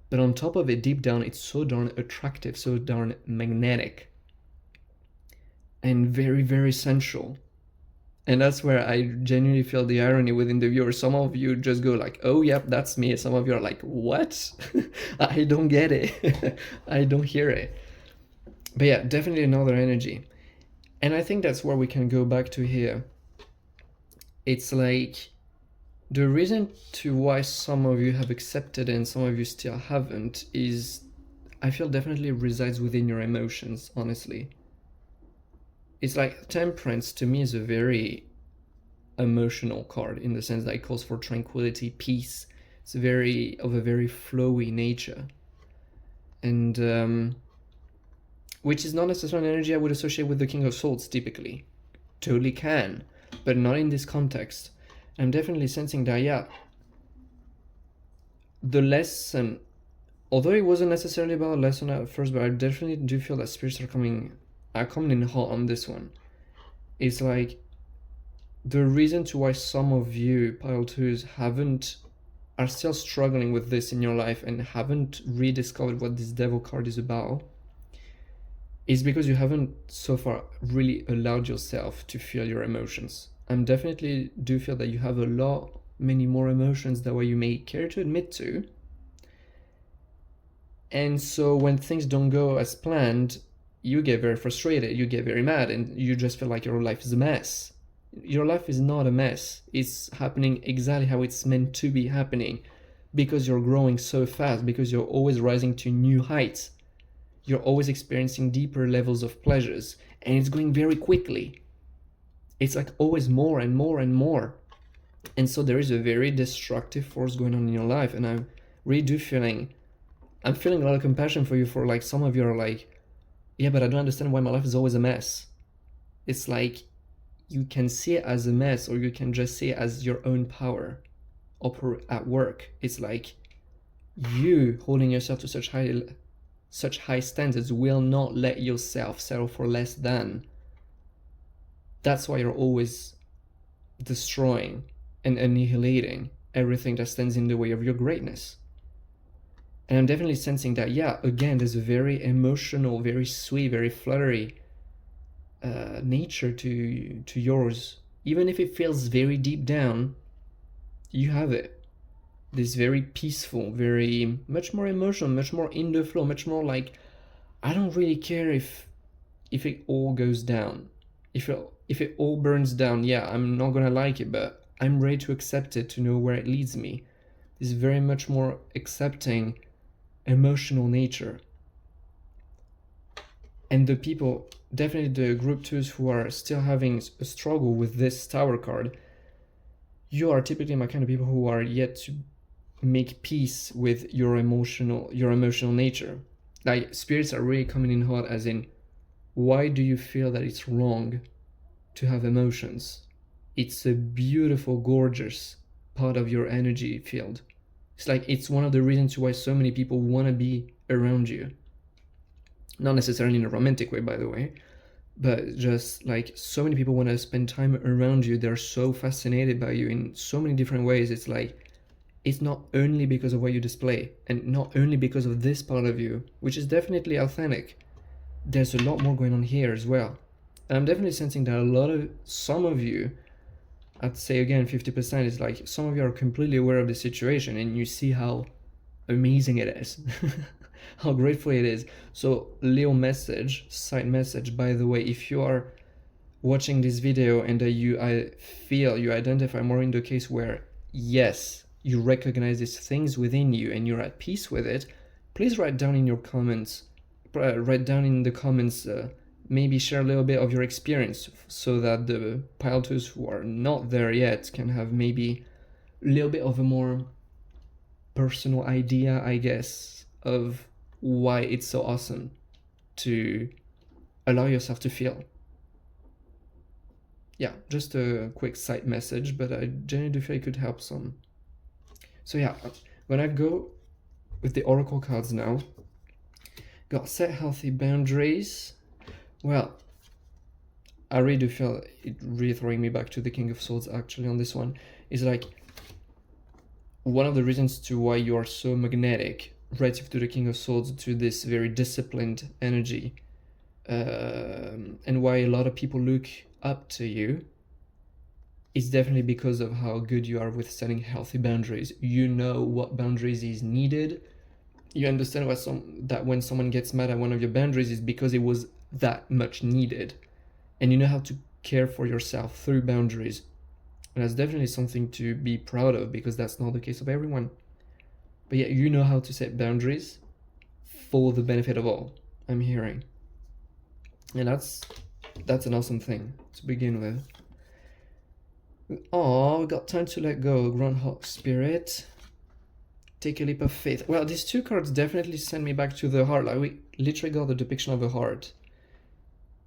but on top of it, deep down, it's so darn attractive, so darn magnetic, and very, very sensual. And that's where I genuinely feel the irony within the viewer. Some of you just go like, oh yep, that's me. Some of you are like, what? I don't get it. I don't hear it. But yeah, definitely another energy. And I think that's where we can go back to here. It's like the reason to why some of you have accepted and some of you still haven't is, I feel, definitely resides within your emotions, honestly. It's like Temperance to me is a very emotional card in the sense that it calls for tranquility, peace. It's of a very flowy nature, and which is not necessarily an energy I would associate with the King of Swords typically. Totally can, but not in this context. I'm definitely sensing that, yeah, the lesson, although it wasn't necessarily about a lesson at first, but I definitely do feel that spirits are coming in hot on this one. It's like the reason to why some of you pile twos are still struggling with this in your life and haven't rediscovered what this devil card is about is because you haven't so far really allowed yourself to feel your emotions. I'm definitely do feel that you have many more emotions than what you may care to admit to. And so when things don't go as planned, you get very frustrated, you get very mad, and you just feel like your life is a mess. Your life is not a mess. It's happening exactly how it's meant to be happening, because you're growing so fast, because you're always rising to new heights. You're always experiencing deeper levels of pleasures, and it's going very quickly. It's like always more and more and more. And so there is a very destructive force going on in your life, and I'm feeling a lot of compassion for you, for like some of you are like, yeah, but I don't understand why my life is always a mess. It's like you can see it as a mess, or you can just see it as your own power at work. It's like you holding yourself to such high standards will not let yourself settle for less than. That's why you're always destroying and annihilating everything that stands in the way of your greatness. And I'm definitely sensing that, yeah, again, there's a very emotional, very sweet, very fluttery nature to yours. Even if it feels very deep down, you have it. This very peaceful, very much more emotional, much more in the flow, much more like, I don't really care if it all goes down. If it all burns down, yeah, I'm not gonna like it, but I'm ready to accept it, to know where it leads me. This very much more accepting, emotional nature. And the people, definitely the group twos who are still having a struggle with this Tower card, you are typically my kind of people who are yet to make peace with your emotional nature. Like, spirits are really coming in hot, as in, why do you feel that it's wrong to have emotions? it's a beautiful, gorgeous part of your energy field. It's like it's one of the reasons why so many people want to be around you. Not necessarily in a romantic way, by the way, but just like so many people want to spend time around you. They're so fascinated by you in so many different ways. It's like it's not only because of what you display and not only because of this part of you, which is definitely authentic. There's a lot more going on here as well. And I'm definitely sensing that some of you, I'd say again 50%, is like some of you are completely aware of the situation and you see how amazing it is. How grateful it is. So little message, side message, by the way, if you are watching this video and I feel you identify more in the case where yes, you recognize these things within you and you're at peace with it, please write down in your comments, write down in the comments, maybe share a little bit of your experience so that the pilots who are not there yet can have maybe a little bit of a more personal idea, I guess, of why it's so awesome to allow yourself to feel. Yeah, just a quick side message, but I genuinely do feel it could help some. So yeah, when I go with the oracle cards now, got set healthy boundaries. Well, I really do feel it really throwing me back to the King of Swords actually on this one. Is like one of the reasons to why you are so magnetic relative to the King of Swords, to this very disciplined energy, and why a lot of people look up to you, is definitely because of how good you are with setting healthy boundaries. You know what boundaries is needed. You understand that when someone gets mad at one of your boundaries is because it was that much needed. And you know how to care for yourself through boundaries. And that's definitely something to be proud of, because that's not the case of everyone. But yeah, you know how to set boundaries for the benefit of all, I'm hearing. And that's an awesome thing to begin with. Oh, we got time to let go. Groundhog Spirit. Take a leap of faith. Well, these two cards definitely send me back to the heart. Like, we literally got the depiction of a heart.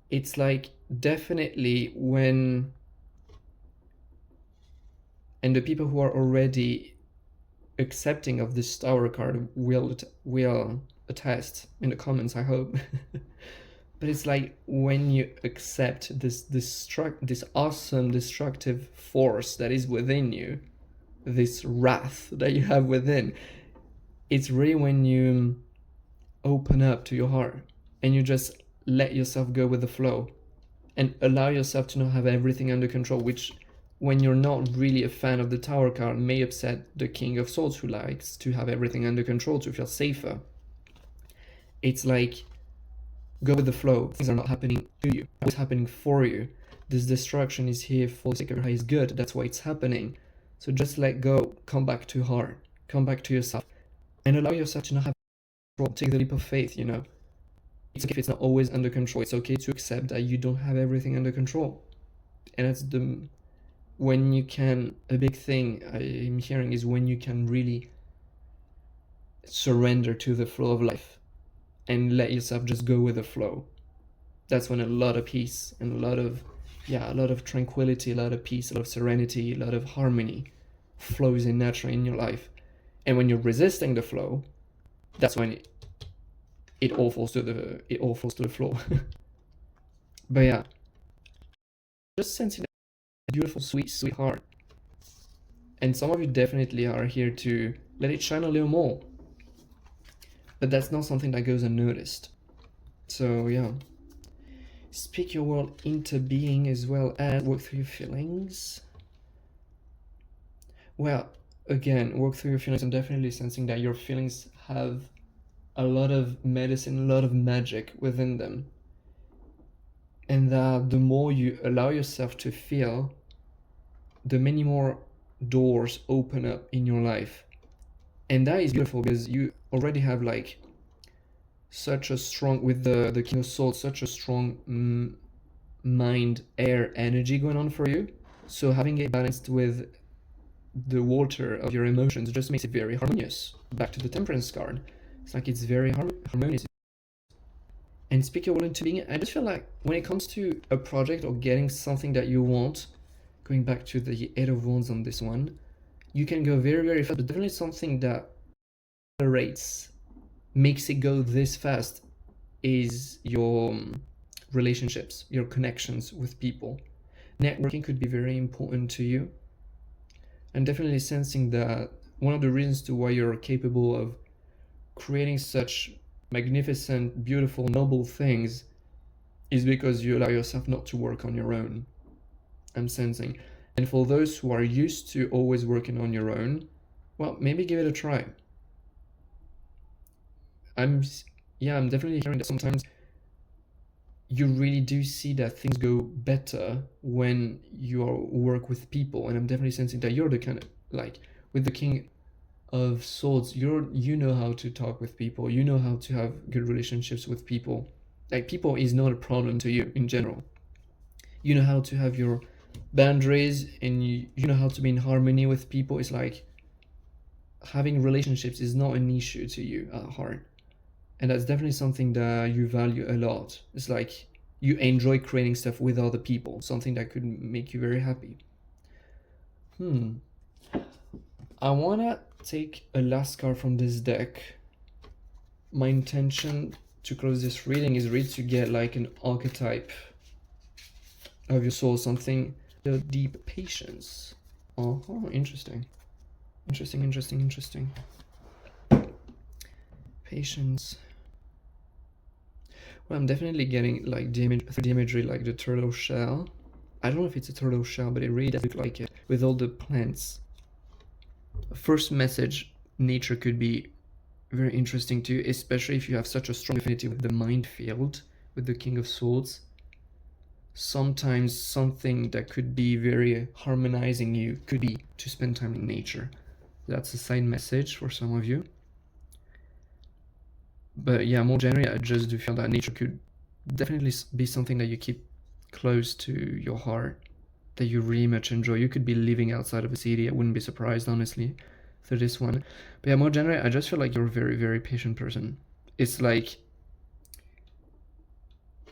It's like definitely when, and the people who are already accepting of this Tower card will attest in the comments, I hope. But it's like when you accept this awesome destructive force that is within you, this wrath that you have within, it's really when you open up to your heart and you just let yourself go with the flow and allow yourself to not have everything under control, which, when you're not really a fan of the Tower card, may upset the King of Swords, who likes to have everything under control to feel safer. It's like, go with the flow. Things are not happening to you, it's happening for you. This destruction is here for the sake of your highest good. That's why it's happening. So just let go, come back to heart, come back to yourself, and allow yourself to not have control. Take the leap of faith, you know. It's okay if it's not always under control. It's okay to accept that you don't have everything under control. And that's when you can, a big thing I'm hearing is when you can really surrender to the flow of life and let yourself just go with the flow. That's when a lot of peace and a lot of tranquility, a lot of peace, a lot of serenity, a lot of harmony flows in naturally in your life. And when you're resisting the flow, that's when it all falls to the floor. But yeah, just sensing that beautiful, sweet heart. And some of you definitely are here to let it shine a little more. But that's not something that goes unnoticed. So yeah, speak your world into being, as well as work through your feelings. Well, again, work through your feelings. I'm definitely sensing that your feelings have a lot of medicine, a lot of magic within them. And that the more you allow yourself to feel, the many more doors open up in your life. And that is beautiful, because you already have like such a strong, with the King of Swords, such a strong mind air energy going on for you. So having it balanced with the water of your emotions just makes it very harmonious. Back to the Temperance card, it's like it's very harmonious. And speak your will into being. I just feel like when it comes to a project or getting something that you want, going back to the Eight of Wands on this one, you can go very, very fast, but definitely something that accelerates, makes it go this fast, is your relationships, your connections with people. Networking could be very important to you. I'm definitely sensing that one of the reasons to why you're capable of creating such magnificent, beautiful, noble things is because you allow yourself not to work on your own. I'm sensing. And for those who are used to always working on your own, well, maybe give it a try. I'm definitely hearing that sometimes you really do see that things go better when you work with people, and I'm definitely sensing that you're the kind of, like, with the King of Swords, you know how to talk with people, you know how to have good relationships with people. Like, people is not a problem to you in general. You know how to have your boundaries, and you know how to be in harmony with people. It's like having relationships is not an issue to you at heart. And that's definitely something that you value a lot. It's like you enjoy creating stuff with other people, something that could make you very happy. I wanna take a last card from this deck. My intention to close this reading is really to get like an archetype of your soul, something, the deep patience. Oh, interesting. Interesting. Patience. Well, I'm definitely getting like the imagery, like the turtle shell. I don't know if it's a turtle shell, but it really does look like it with all the plants. First message, nature could be very interesting to you, especially if you have such a strong affinity with the mind field, with the King of Swords. Sometimes something that could be very harmonizing you could be to spend time in nature. That's a side message for some of you. But yeah, more generally, I just do feel that nature could definitely be something that you keep close to your heart, that you really much enjoy. You could be living outside of a city. I wouldn't be surprised, honestly, for this one. But yeah, more generally, I just feel like you're a very, very patient person. It's like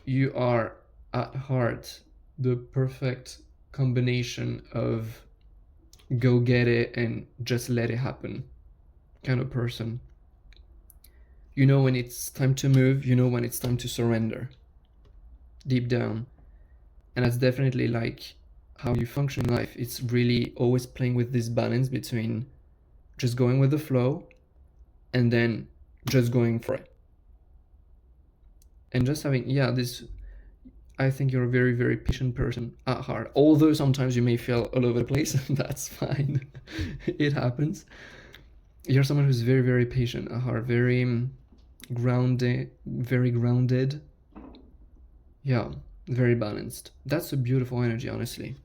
you are, at heart, the perfect combination of go get it and just let it happen kind of person. You know when it's time to move, you know when it's time to surrender, deep down. And that's definitely like how you function in life. It's really always playing with this balance between just going with the flow and then just going for it. And just having, this, I think you're a very, very patient person at heart. Although sometimes you may feel all over the place, that's fine. It happens. You're someone who's very, very patient at heart, very grounded, yeah, very balanced. That's a beautiful energy, honestly.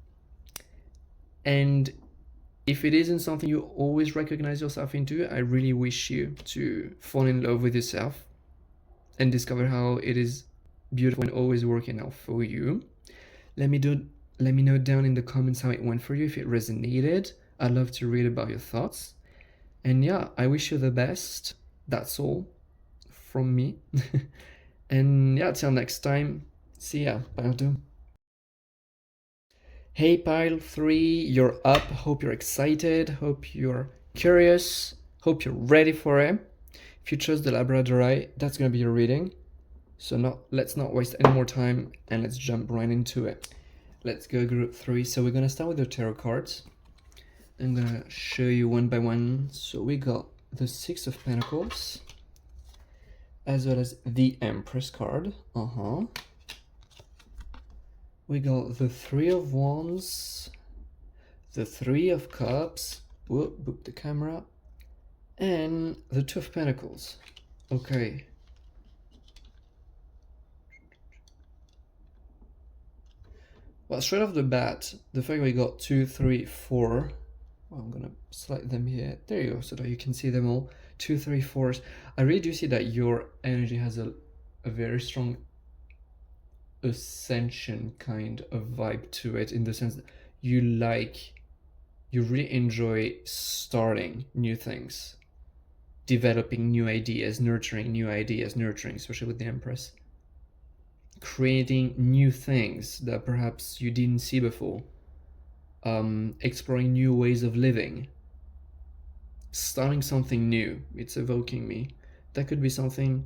And if it isn't something you always recognize yourself into, I really wish you to fall in love with yourself and discover how it is beautiful and always working out for you. Let me know down in the comments how it went for you, if it resonated. I'd love to read about your thoughts. And yeah, I wish you the best. That's all from me. And yeah, till next time. See ya. Pile 2. Hey Pile 3, you're up. Hope you're excited. Hope you're curious. Hope you're ready for it. If you chose the Labradorite, that's gonna be your reading. So let's not waste any more time and let's jump right into it. Let's go group 3. So we're gonna start with the tarot cards. I'm gonna show you one by one. So we got the Six of Pentacles, as well as the Empress card. We got the Three of Wands, the Three of Cups, boop the camera, and the Two of Pentacles. Okay. Well, straight off the bat, the fact we got 2, 3, 4. Well, I'm gonna slide them here. There you go, so that you can see them all. 2, 3, 4s. I really do see that your energy has a very strong ascension kind of vibe to it, in the sense that you really enjoy starting new things, developing new ideas, nurturing, especially with the Empress, creating new things that perhaps you didn't see before. exploring new ways of living, starting something new. It's evoking me. That could be something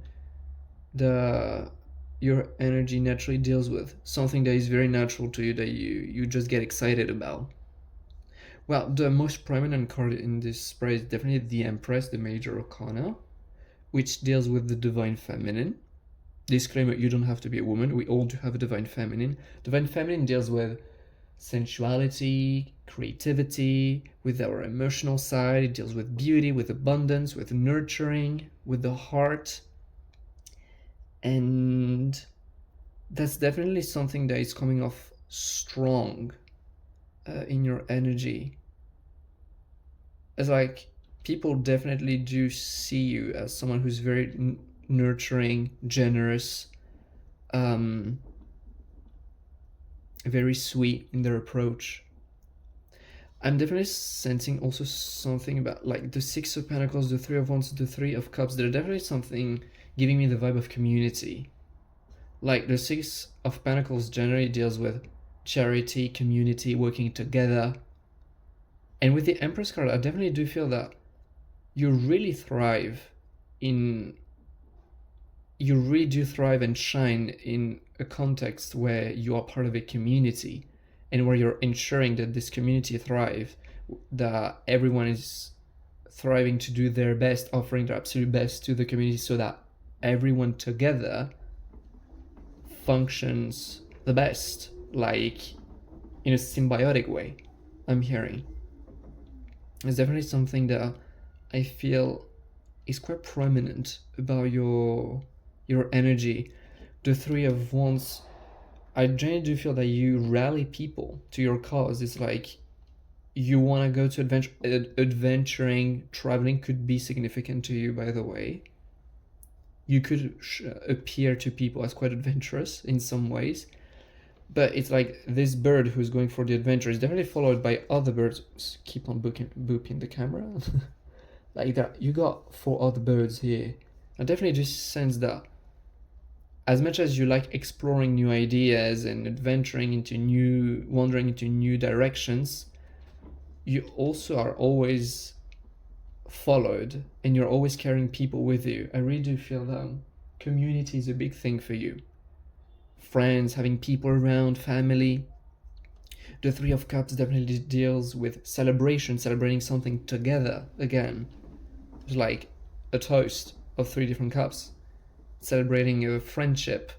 that your energy naturally deals with, something that is very natural to you that you just get excited about. Well, the most prominent card in this spread is definitely the Empress, the Major Arcana, which deals with the Divine Feminine. Disclaimer, you don't have to be a woman, we all do have a Divine Feminine. Divine Feminine deals with sensuality, creativity, with our emotional side. It deals with beauty, with abundance, with nurturing, with the heart. And that's definitely something that is coming off strong in your energy. It's like people definitely do see you as someone who's very nurturing, generous, very sweet in their approach. I'm definitely sensing also something about like the Six of Pentacles, the Three of Wands, the Three of Cups. There's definitely something giving me the vibe of community. Like the Six of Pentacles generally deals with charity, community, working together. And with the Empress card, I definitely do feel that you really do thrive and shine in a context where you are part of a community and where you're ensuring that this community thrives, that everyone is thriving to do their best, offering their absolute best to the community so that everyone together functions the best, like in a symbiotic way. I'm hearing it's definitely something that I feel is quite prominent about your energy. The Three of Wands, I genuinely do feel that you rally people to your cause. It's like you want to go to adventuring. Traveling could be significant to you, by the way. You could appear to people as quite adventurous in some ways, but it's like this bird who's going for the adventure is definitely followed by other birds. Keep on booping the camera. Like that, you got 4 other birds here. I definitely just sense that as much as you like exploring new ideas and wandering into new directions, you also are always followed and you're always carrying people with you. I really do feel that community is a big thing for you. Friends, having people around, family. The Three of Cups definitely deals with celebrating something together again. It's like a toast of 3 different cups, celebrating a friendship.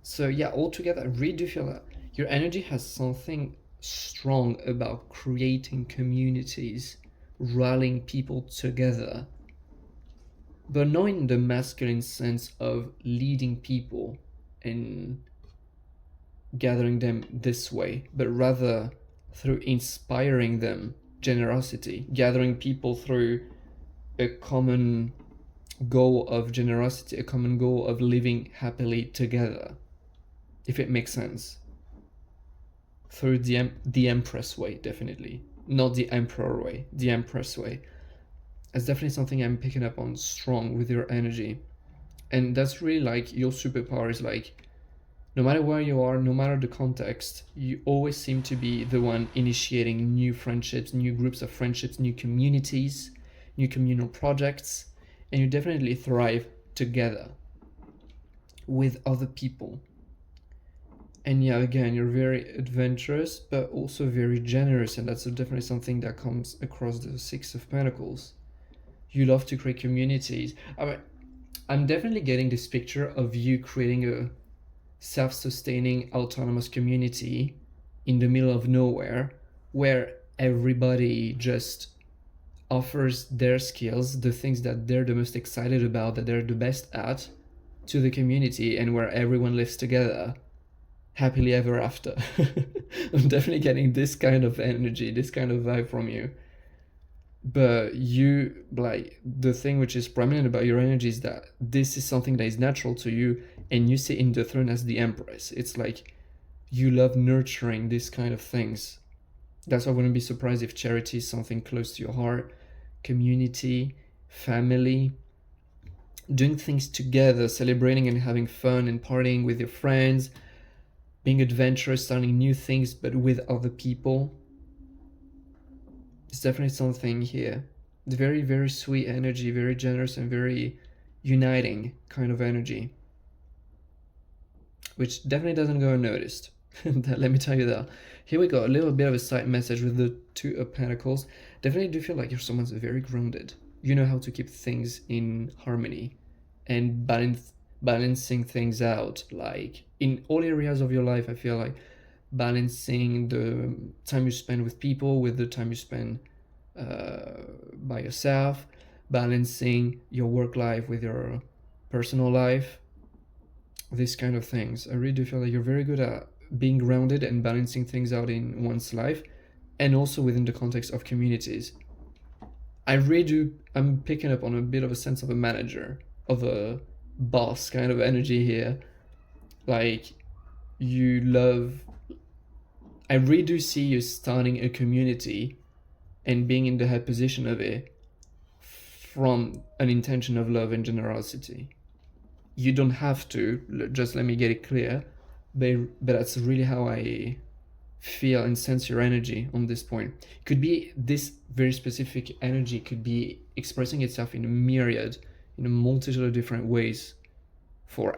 So yeah, altogether, I really do feel that your energy has something strong about creating communities, rallying people together, but not in the masculine sense of leading people and gathering them this way, but rather through inspiring them, generosity, gathering people through a common goal of generosity, a common goal of living happily together, if it makes sense. Through the Empress way, definitely. Not the Emperor way, the Empress way. It's definitely something I'm picking up on strong with your energy. And that's really like your superpower is like, no matter where you are, no matter the context, you always seem to be the one initiating new friendships, new groups of friendships, new communities, new communal projects, and you definitely thrive together with other people. And yeah, again, you're very adventurous, but also very generous, and that's definitely something that comes across the Six of Pentacles. You love to create communities. I'm definitely getting this picture of you creating a self-sustaining autonomous community in the middle of nowhere where everybody just offers their skills, the things that they're the most excited about, that they're the best at, to the community, and where everyone lives together happily ever after. I'm definitely getting this kind of energy, this kind of vibe from you. But you, like, the thing which is prominent about your energy is that this is something that is natural to you, and you sit in the throne as the Empress. It's like you love nurturing these kind of things. That's why I wouldn't be surprised if charity is something close to your heart. Community, family, doing things together, celebrating and having fun and partying with your friends, being adventurous, starting new things, but with other people. It's definitely something here. The very, very sweet energy, very generous and very uniting kind of energy, which definitely doesn't go unnoticed. Let me tell you that. Here we go, a little bit of a side message with the Two of Pentacles. Definitely do feel like you're someone's very grounded. You know how to keep things in harmony and balancing things out. Like in all areas of your life, I feel like balancing the time you spend with people with the time you spend by yourself, balancing your work life with your personal life, these kind of things. I really do feel like you're very good at being grounded and balancing things out in one's life and also within the context of communities. I'm picking up on a bit of a sense of a manager, of a boss kind of energy here. Like, you love. I really do see you starting a community and being in the head position of it from an intention of love and generosity. You don't have to, just let me get it clear, but that's really how I feel and sense your energy on this point. It could be this very specific energy could be expressing itself in a myriad, in a multitude of different ways. For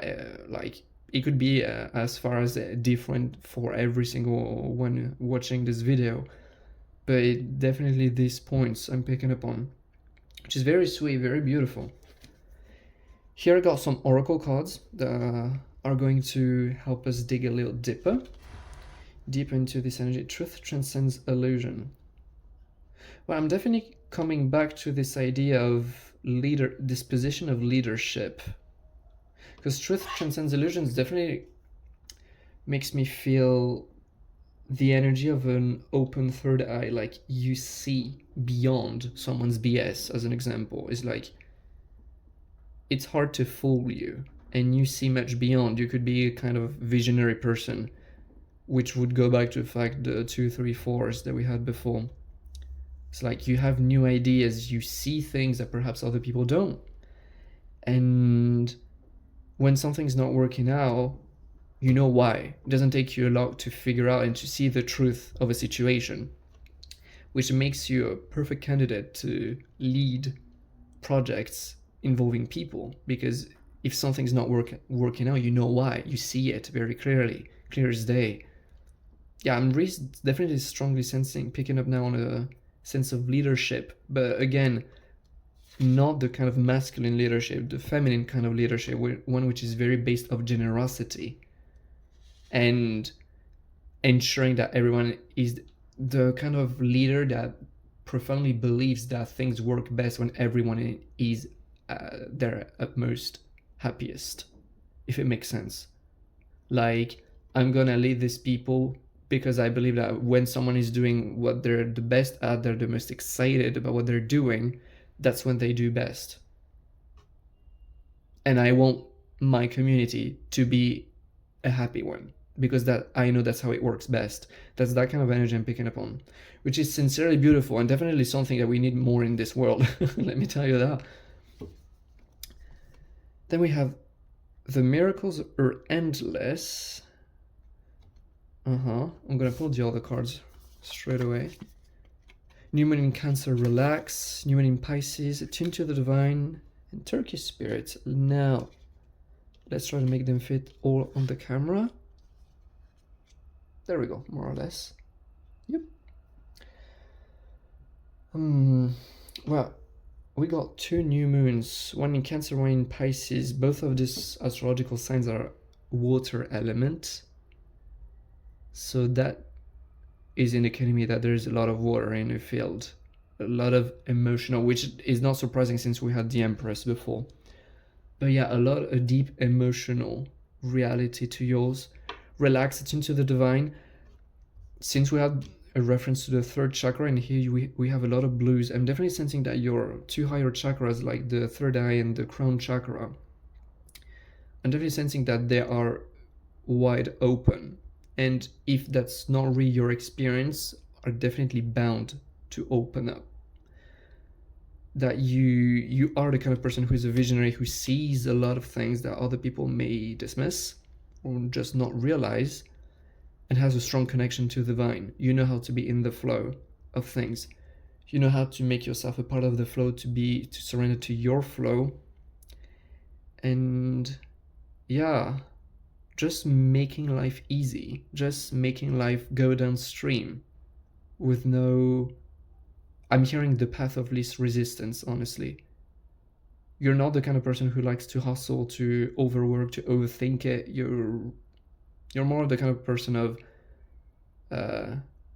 like, it could be as far as different for every single one watching this video, but definitely these points I'm picking up on, which is very sweet, very beautiful. Here I got some oracle cards that are going to help us dig a little deeper into this energy. Truth transcends illusion. Well, I'm definitely coming back to this idea of this position of leadership, because truth transcends illusions definitely makes me feel the energy of an open third eye. Like, you see beyond someone's BS, as an example. It's like, it's hard to fool you, and you see much beyond. You could be a kind of visionary person, which would go back to the fact the 2, 3, 4s that we had before. It's like you have new ideas, you see things that perhaps other people don't. And when something's not working out, you know why. It doesn't take you a lot to figure out and to see the truth of a situation, which makes you a perfect candidate to lead projects involving people, because if something's not working out, you know why. You see it very clearly, clear as day. Yeah, I'm definitely strongly picking up now on a sense of leadership, but again, not the kind of masculine leadership, the feminine kind of leadership, one which is very based of generosity and ensuring that everyone is the kind of leader that profoundly believes that things work best when everyone is their utmost happiest, if it makes sense. Like, I'm gonna lead these people because I believe that when someone is doing what they're the best at, they're the most excited about what they're doing, that's when they do best. And I want my community to be a happy one, because that I know that's how it works best. That's that kind of energy I'm picking up on, which is sincerely beautiful and definitely something that we need more in this world. Let me tell you that. Then we have the miracles are endless. I'm gonna pull the other cards straight away. New Moon in Cancer, relax. New Moon in Pisces, attune to the divine, and Turkish spirits. Now, let's try to make them fit all on the camera. There we go, more or less. Yep. Well, we got 2 new moons, one in Cancer, one in Pisces. Both of these astrological signs are water element. So that is indicating me that there's a lot of water in the field, a lot of emotional, which is not surprising since we had the Empress before. But yeah, a deep emotional reality to yours. Relax, attune to the divine. Since we had a reference to the 3rd chakra, and here we have a lot of blues, I'm definitely sensing that your 2 higher chakras, like the 3rd eye and the crown chakra, I'm definitely sensing that they are wide open. And if that's not really your experience, are definitely bound to open up. That you are the kind of person who's a visionary, who sees a lot of things that other people may dismiss or just not realize, and has a strong connection to the divine. You know how to be in the flow of things. You know how to make yourself a part of the flow, to surrender to your flow. And yeah, just making life easy, just making life go downstream with no, I'm hearing the path of least resistance, honestly. You're not the kind of person who likes to hustle, to overwork, to overthink it. You're more the kind of person of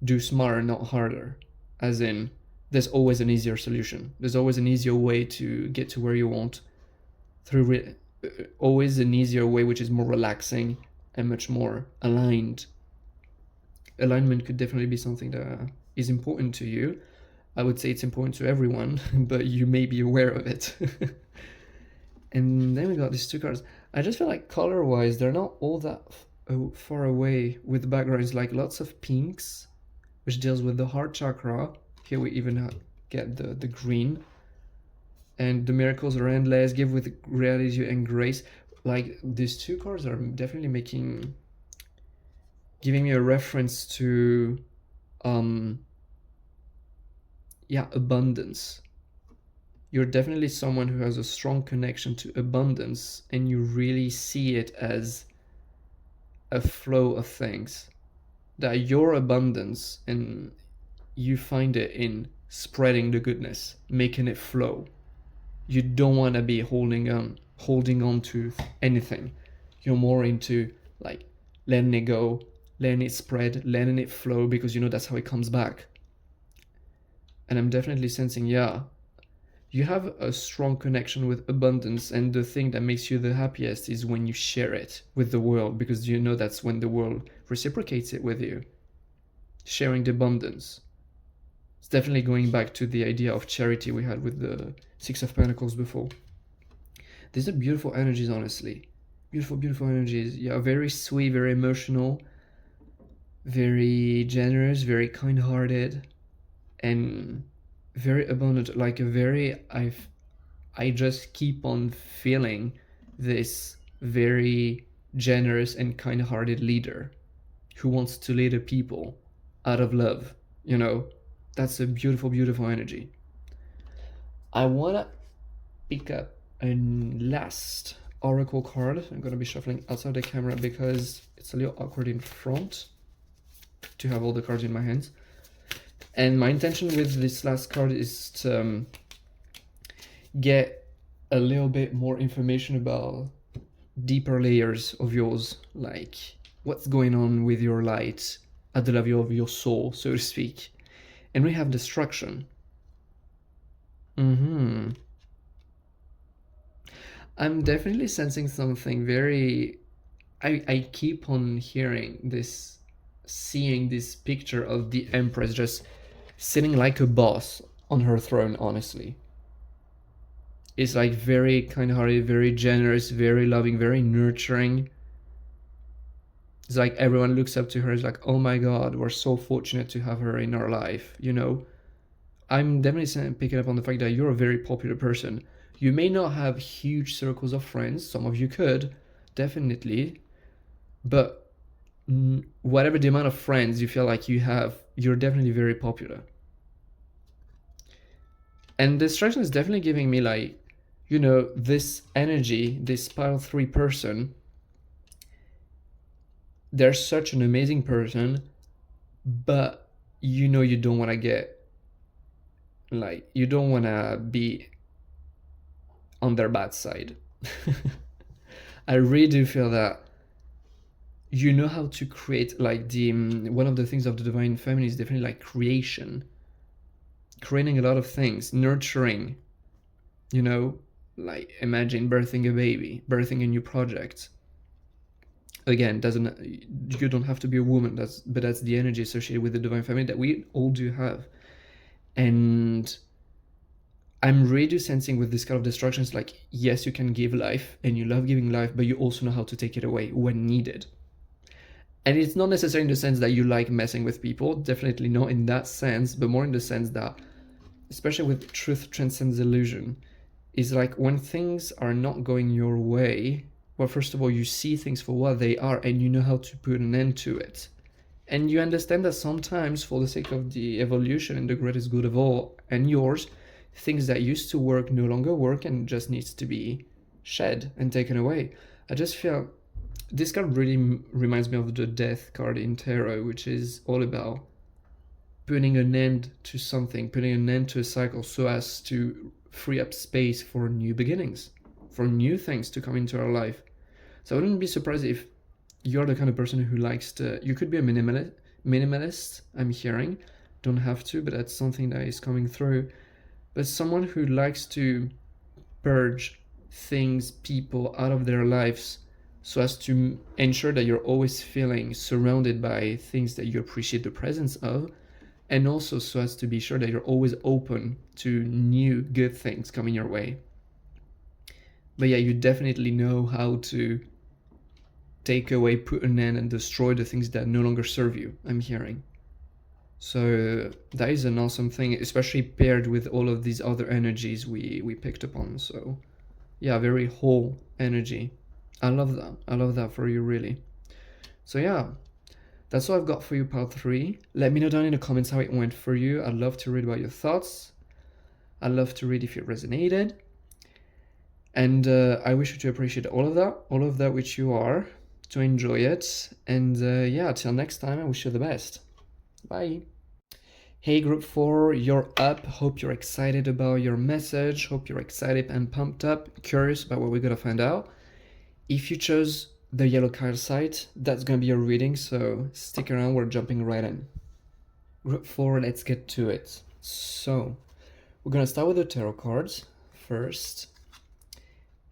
do smarter, not harder. As in, there's always an easier solution. There's always an easier way to get to where you want. Always an easier way, which is more relaxing and much more aligned. Alignment could definitely be something that is important to you. I would say it's important to everyone, but you may be aware of it. And then we got these two cards. I just feel like color-wise, they're not all that far away with the backgrounds, like lots of pinks, which deals with the heart chakra. Here we even get the green. And the miracles are endless, give with gratitude and grace. Like, these two cards are definitely giving me a reference to, abundance. You're definitely someone who has a strong connection to abundance, and you really see it as a flow of things. That your abundance, and you find it in spreading the goodness, making it flow. You don't want to be holding on to anything. You're more into like letting it go, letting it spread, letting it flow, because you know that's how it comes back. And I'm definitely sensing, you have a strong connection with abundance, and the thing that makes you the happiest is when you share it with the world, because you know that's when the world reciprocates it with you. Sharing the abundance. It's definitely going back to the idea of charity we had with the Six of Pentacles before. These are beautiful energies, honestly. Beautiful, beautiful energies. Yeah, very sweet, very emotional, very generous, very kind-hearted, and very abundant. Like I just keep on feeling this very generous and kind-hearted leader who wants to lead a people out of love, you know. That's a beautiful, beautiful energy. I want to pick up a last oracle card. I'm going to be shuffling outside the camera because it's a little awkward in front to have all the cards in my hands. And my intention with this last card is to get a little bit more information about deeper layers of yours, like what's going on with your light at the level of your soul, so to speak. And we have destruction. I'm definitely sensing something very... I keep on hearing this, seeing this picture of the Empress just sitting like a boss on her throne, honestly. It's like very kind-hearted, very generous, very loving, very nurturing. It's like everyone looks up to her. It's like, oh my God, we're so fortunate to have her in our life, you know? I'm definitely picking up on the fact that you're a very popular person. You may not have huge circles of friends. Some of you could, definitely. But whatever the amount of friends you feel like you have, you're definitely very popular. And the instruction is definitely giving me, like, you know, this energy, this pile 3 person, they're such an amazing person, but you know you don't want to get, like, you don't want to be on their bad side. I really do feel that you know how to create, like, the one of the things of the divine feminine is definitely like creation, creating a lot of things, nurturing, you know, like imagine birthing a baby, birthing a new project. Again, you don't have to be a woman, but that's the energy associated with the divine feminine that we all do have. And I'm really sensing with this kind of destructions, like, yes, you can give life and you love giving life, but you also know how to take it away when needed. And it's not necessarily in the sense that you like messing with people, definitely not in that sense, but more in the sense that, especially with truth transcends illusion, is like when things are not going your way, well, first of all, you see things for what they are and you know how to put an end to it. And you understand that sometimes, for the sake of the evolution and the greatest good of all, and yours, things that used to work no longer work and just needs to be shed and taken away. I just feel this card really reminds me of the Death card in Tarot, which is all about putting an end to something, putting an end to a cycle so as to free up space for new beginnings, for new things to come into our life. So I wouldn't be surprised if you're the kind of person who likes to, you could be a minimalist, I'm hearing. Don't have to, but that's something that is coming through. But someone who likes to purge things, people out of their lives so as to ensure that you're always feeling surrounded by things that you appreciate the presence of, and also so as to be sure that you're always open to new good things coming your way. But yeah, you definitely know how to take away, put an end, and destroy the things that no longer serve you, I'm hearing. So that is an awesome thing, especially paired with all of these other energies we picked up on. So yeah, very whole energy. I love that. I love that for you, really. So yeah, that's all I've got for you, part 3. Let me know down in the comments how it went for you. I'd love to read about your thoughts. I'd love to read if it resonated. And I wish you to appreciate all of that which you are, to enjoy it. And yeah, till next time, I wish you the best. Bye. Hey group 4, you're up. Hope you're excited about your message. Hope you're excited and pumped up, curious about what we're gonna find out. If you chose the yellow calcite, that's gonna be your reading, so stick around, we're jumping right in. Group 4, let's get to it. So, we're gonna start with the tarot cards first.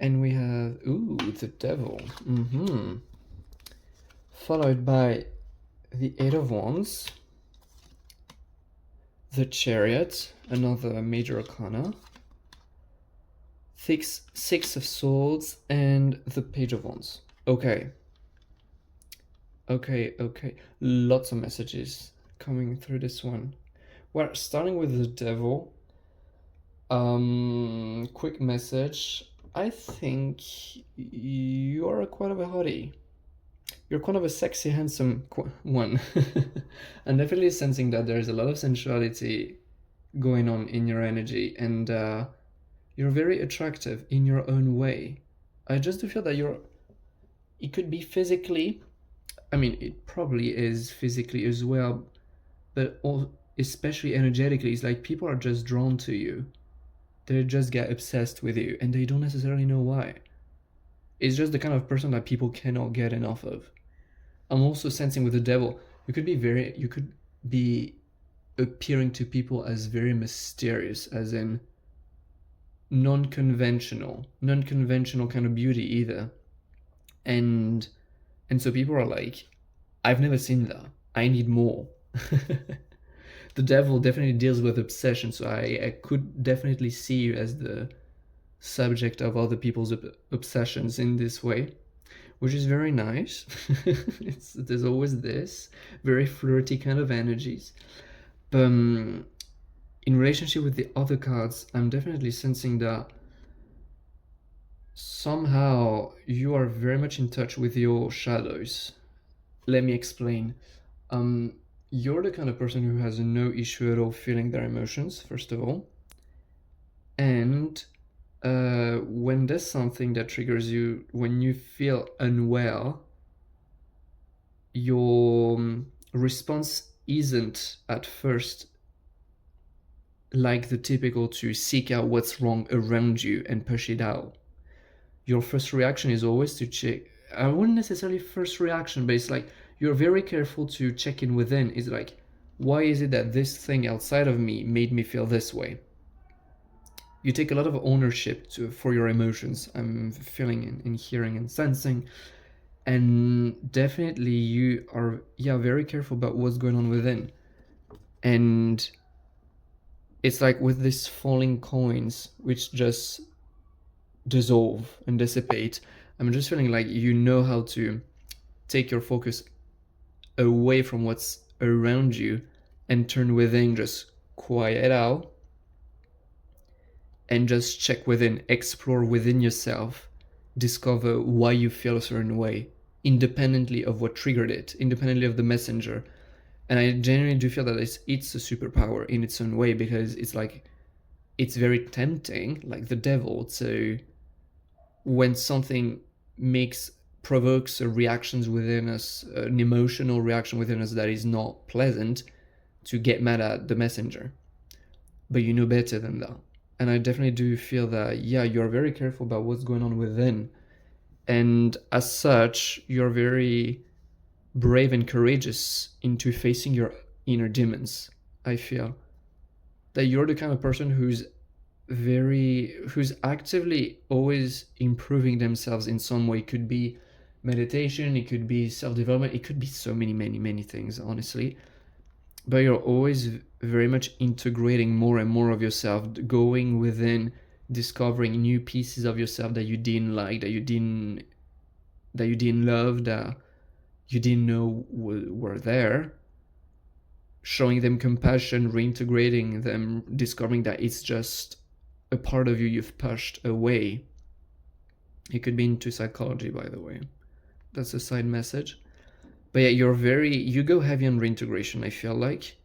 And we have, ooh, the Devil. Followed by the 8 of Wands, the Chariot, another major arcana, 6 of Swords, and the Page of Wands. Okay. Lots of messages coming through this one. We're starting with the Devil. Quick message. I think you're quite of a hottie. You're quite of a sexy, handsome one. I'm definitely sensing that there's a lot of sensuality going on in your energy, and you're very attractive in your own way. I just do feel that it could be physically, I mean, it probably is physically as well, but especially energetically, it's like people are just drawn to you. They just get obsessed with you, and they don't necessarily know why. It's just the kind of person that people cannot get enough of. I'm also sensing with the Devil, you could be appearing to people as very mysterious, as in non-conventional kind of beauty either. And so people are like, I've never seen that. I need more. The Devil definitely deals with obsession, so I could definitely see you as the subject of other people's obsessions in this way, which is very nice. There's always this very flirty kind of energies. But in relationship with the other cards, I'm definitely sensing that somehow you are very much in touch with your shadows. Let me explain. You're the kind of person who has no issue at all feeling their emotions, first of all. And when there's something that triggers you, when you feel unwell, your response isn't at first like the typical to seek out what's wrong around you and push it out. Your first reaction is always to check. I wouldn't necessarily first reaction, but it's like you're very careful to check in within. It's like, why is it that this thing outside of me made me feel this way? You take a lot of ownership for your emotions. I'm feeling and hearing and sensing. And definitely you are, very careful about what's going on within. And it's like with these falling coins, which just dissolve and dissipate, I'm just feeling like you know how to take your focus away from what's around you and turn within, just quiet out and just check within, explore within yourself, discover why you feel a certain way, independently of what triggered it, independently of the messenger. And I genuinely do feel that it's a superpower in its own way, because it's like, it's very tempting, like the devil, to, when something makes provokes a reactions within us, an emotional reaction within us that is not pleasant, to get mad at the messenger. But you know better than that. And I definitely do feel that, yeah, you're very careful about what's going on within. And as such, you're very brave and courageous into facing your inner demons. I feel that you're the kind of person who's actively always improving themselves in some way. It could be meditation, it could be self-development, it could be so many things, honestly. But you're always very much integrating more and more of yourself, going within, discovering new pieces of yourself that you didn't like, that you didn't love, that you didn't know were there, showing them compassion, reintegrating them, discovering that it's just a part of you you've pushed away. It could be into psychology, by the way. That's a side message. But yeah, you go heavy on reintegration, I feel like.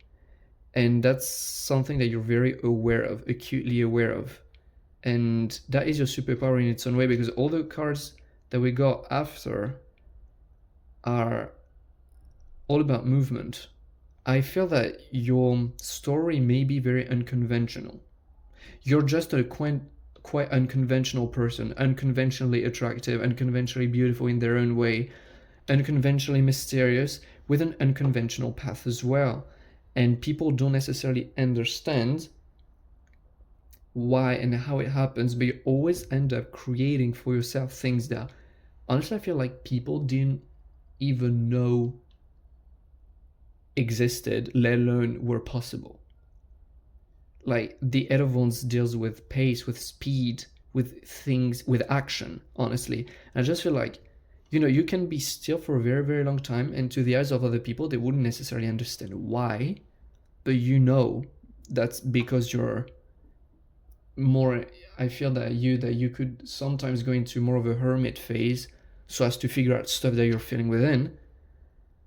And that's something that you're very aware of, acutely aware of. And that is your superpower in its own way, because all the cards that we got after are all about movement. I feel that your story may be very unconventional. You're just a quite unconventional person, unconventionally attractive, unconventionally beautiful in their own way, unconventionally mysterious, with an unconventional path as well. And people don't necessarily understand why and how it happens, but you always end up creating for yourself things that, honestly, I feel like people didn't even know existed, let alone were possible. Like the Eight of Wands deals with pace, with speed, with things, with action, honestly. And I just feel like, you can be still for a very long time, and to the eyes of other people, they wouldn't necessarily understand why, but that's because you're more, I feel that you could sometimes go into more of a hermit phase, so as to figure out stuff that you're feeling within.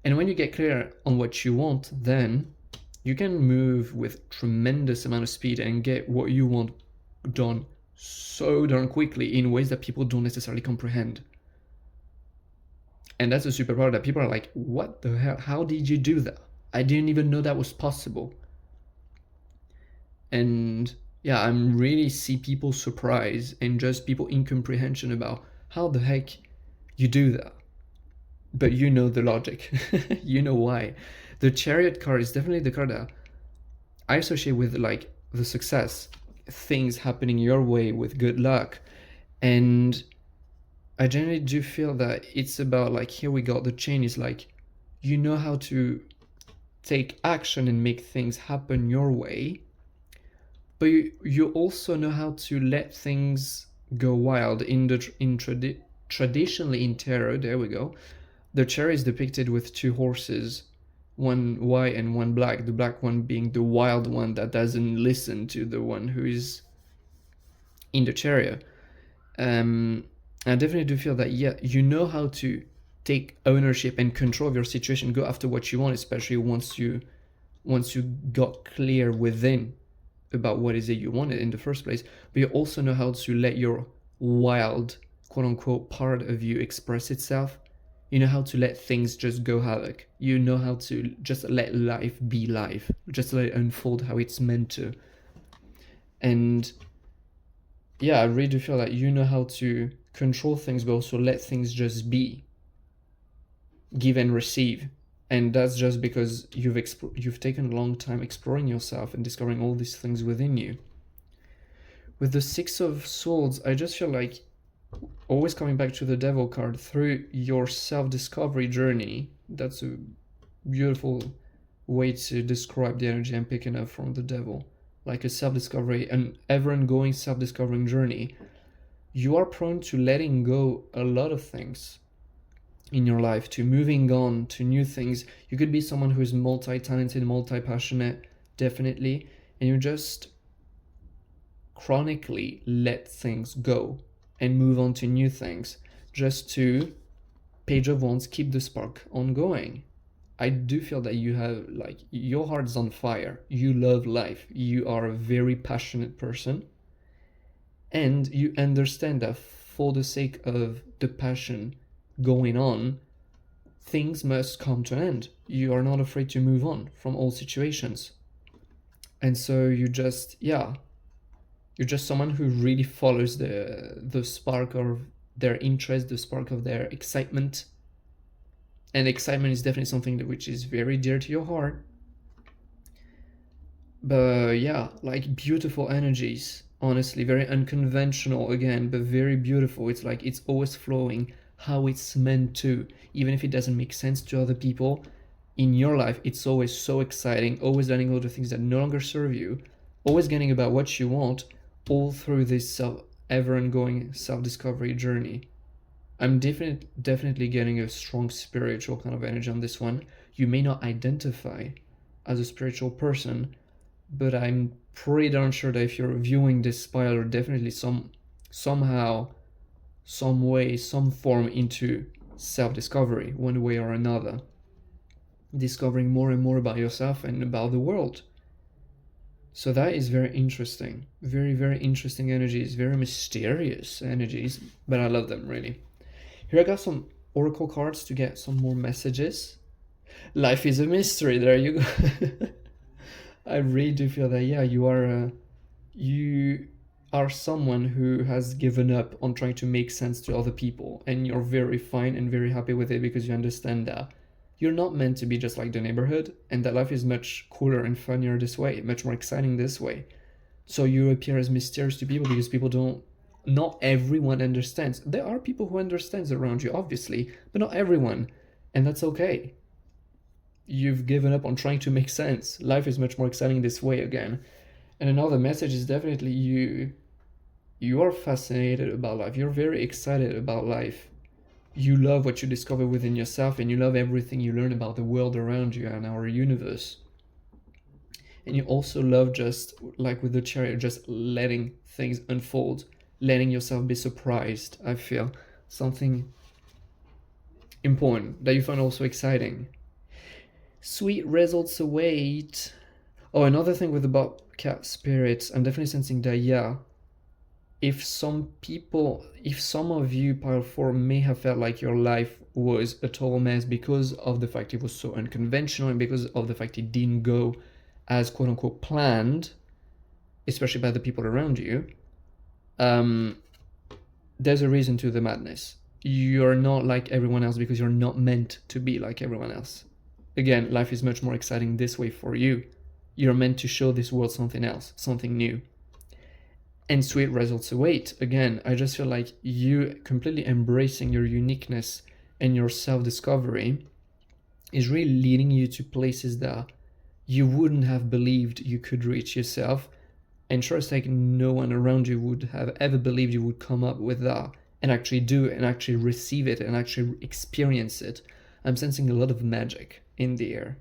And when you get clear on what you want, then you can move with tremendous amount of speed and get what you want done so darn quickly in ways that people don't necessarily comprehend. And that's a superpower that people are like, what the hell? How did you do that? I didn't even know that was possible. And yeah, I'm really see people surprised and just people incomprehension about how the heck you do that. But you know the logic. You know why. The Chariot card is definitely the card that I associate with like the success, things happening your way with good luck. And I generally do feel that it's about like, here we go, the chain is like, you know how to take action and make things happen your way, but you also know how to let things go wild. Traditionally in tarot, there we go, the chariot is depicted with two horses, one white and one black, the black one being the wild one that doesn't listen to the one who is in the chariot. I definitely do feel that, yeah, you know how to take ownership and control of your situation, go after what you want, especially once you got clear within about what is it you wanted in the first place. But you also know how to let your wild, quote unquote, part of you express itself. You know how to let things just go havoc. You know how to just let life be life, just let it unfold how it's meant to. And yeah, I really do feel like you know how to control things, but also let things just be, give and receive. And that's just because you've taken a long time exploring yourself and discovering all these things within you. With the Six of Swords, I just feel like, always coming back to the Devil card, through your self-discovery journey, that's a beautiful way to describe the energy I'm picking up from the Devil. Like a self-discovery, an ever-ongoing self-discovering journey. You are prone to letting go a lot of things in your life, to moving on to new things. You could be someone who is multi-talented, multi-passionate, definitely, and you just chronically let things go and move on to new things, just to, Page of Wands, keep the spark ongoing. I do feel that you have, like, your heart's on fire. You love life. You are a very passionate person, and you understand that for the sake of the passion going on, things must come to an end. You are not afraid to move on from all situations. And so you're just someone who really follows the spark of their interest, the spark of their excitement. And excitement is definitely something which is very dear to your heart. But yeah, like beautiful energies, honestly, very unconventional again, but very beautiful. It's like it's always flowing how it's meant to, even if it doesn't make sense to other people. In your life, it's always so exciting, always letting go of the things that no longer serve you, always getting about what you want, all through this ever ongoing self-discovery journey. I'm definitely getting a strong spiritual kind of energy on this one. You may not identify as a spiritual person, but I'm pretty darn sure that if you're viewing this spiral, definitely somehow, some way, some form into self-discovery, one way or another. Discovering more and more about yourself and about the world. So that is very interesting. Very, very interesting energies, very mysterious energies, but I love them really. Here I got some oracle cards to get some more messages. Life is a mystery. There you go. I really do feel that, yeah, you are someone who has given up on trying to make sense to other people, and you're very fine and very happy with it because you understand that you're not meant to be just like the neighborhood, and that life is much cooler and funnier this way, much more exciting this way. So you appear as mysterious to people because people don't, not everyone understands. There are people who understands around you, obviously, but not everyone, and that's okay. You've given up on trying to make sense. Life is much more exciting this way again. And another message is definitely you are fascinated about life. You're very excited about life. You love what you discover within yourself, and you love everything you learn about the world around you and our universe. And you also love, just like with the chariot, just letting things unfold, letting yourself be surprised. I feel something important that you find also exciting. Sweet results await. Oh, another thing with the bobcat spirits, I'm definitely sensing that, yeah, if some of you, pile 4, may have felt like your life was a total mess because of the fact it was so unconventional and because of the fact it didn't go as quote unquote planned, especially by the people around you, there's a reason to the madness. You're not like everyone else because you're not meant to be like everyone else. Again, life is much more exciting this way for you. You're meant to show this world something else, something new. And sweet results await. Again, I just feel like you completely embracing your uniqueness and your self-discovery is really leading you to places that you wouldn't have believed you could reach yourself. And sure as like no one around you would have ever believed you would come up with that and actually do it and actually receive it and actually experience it. I'm sensing a lot of magic in the air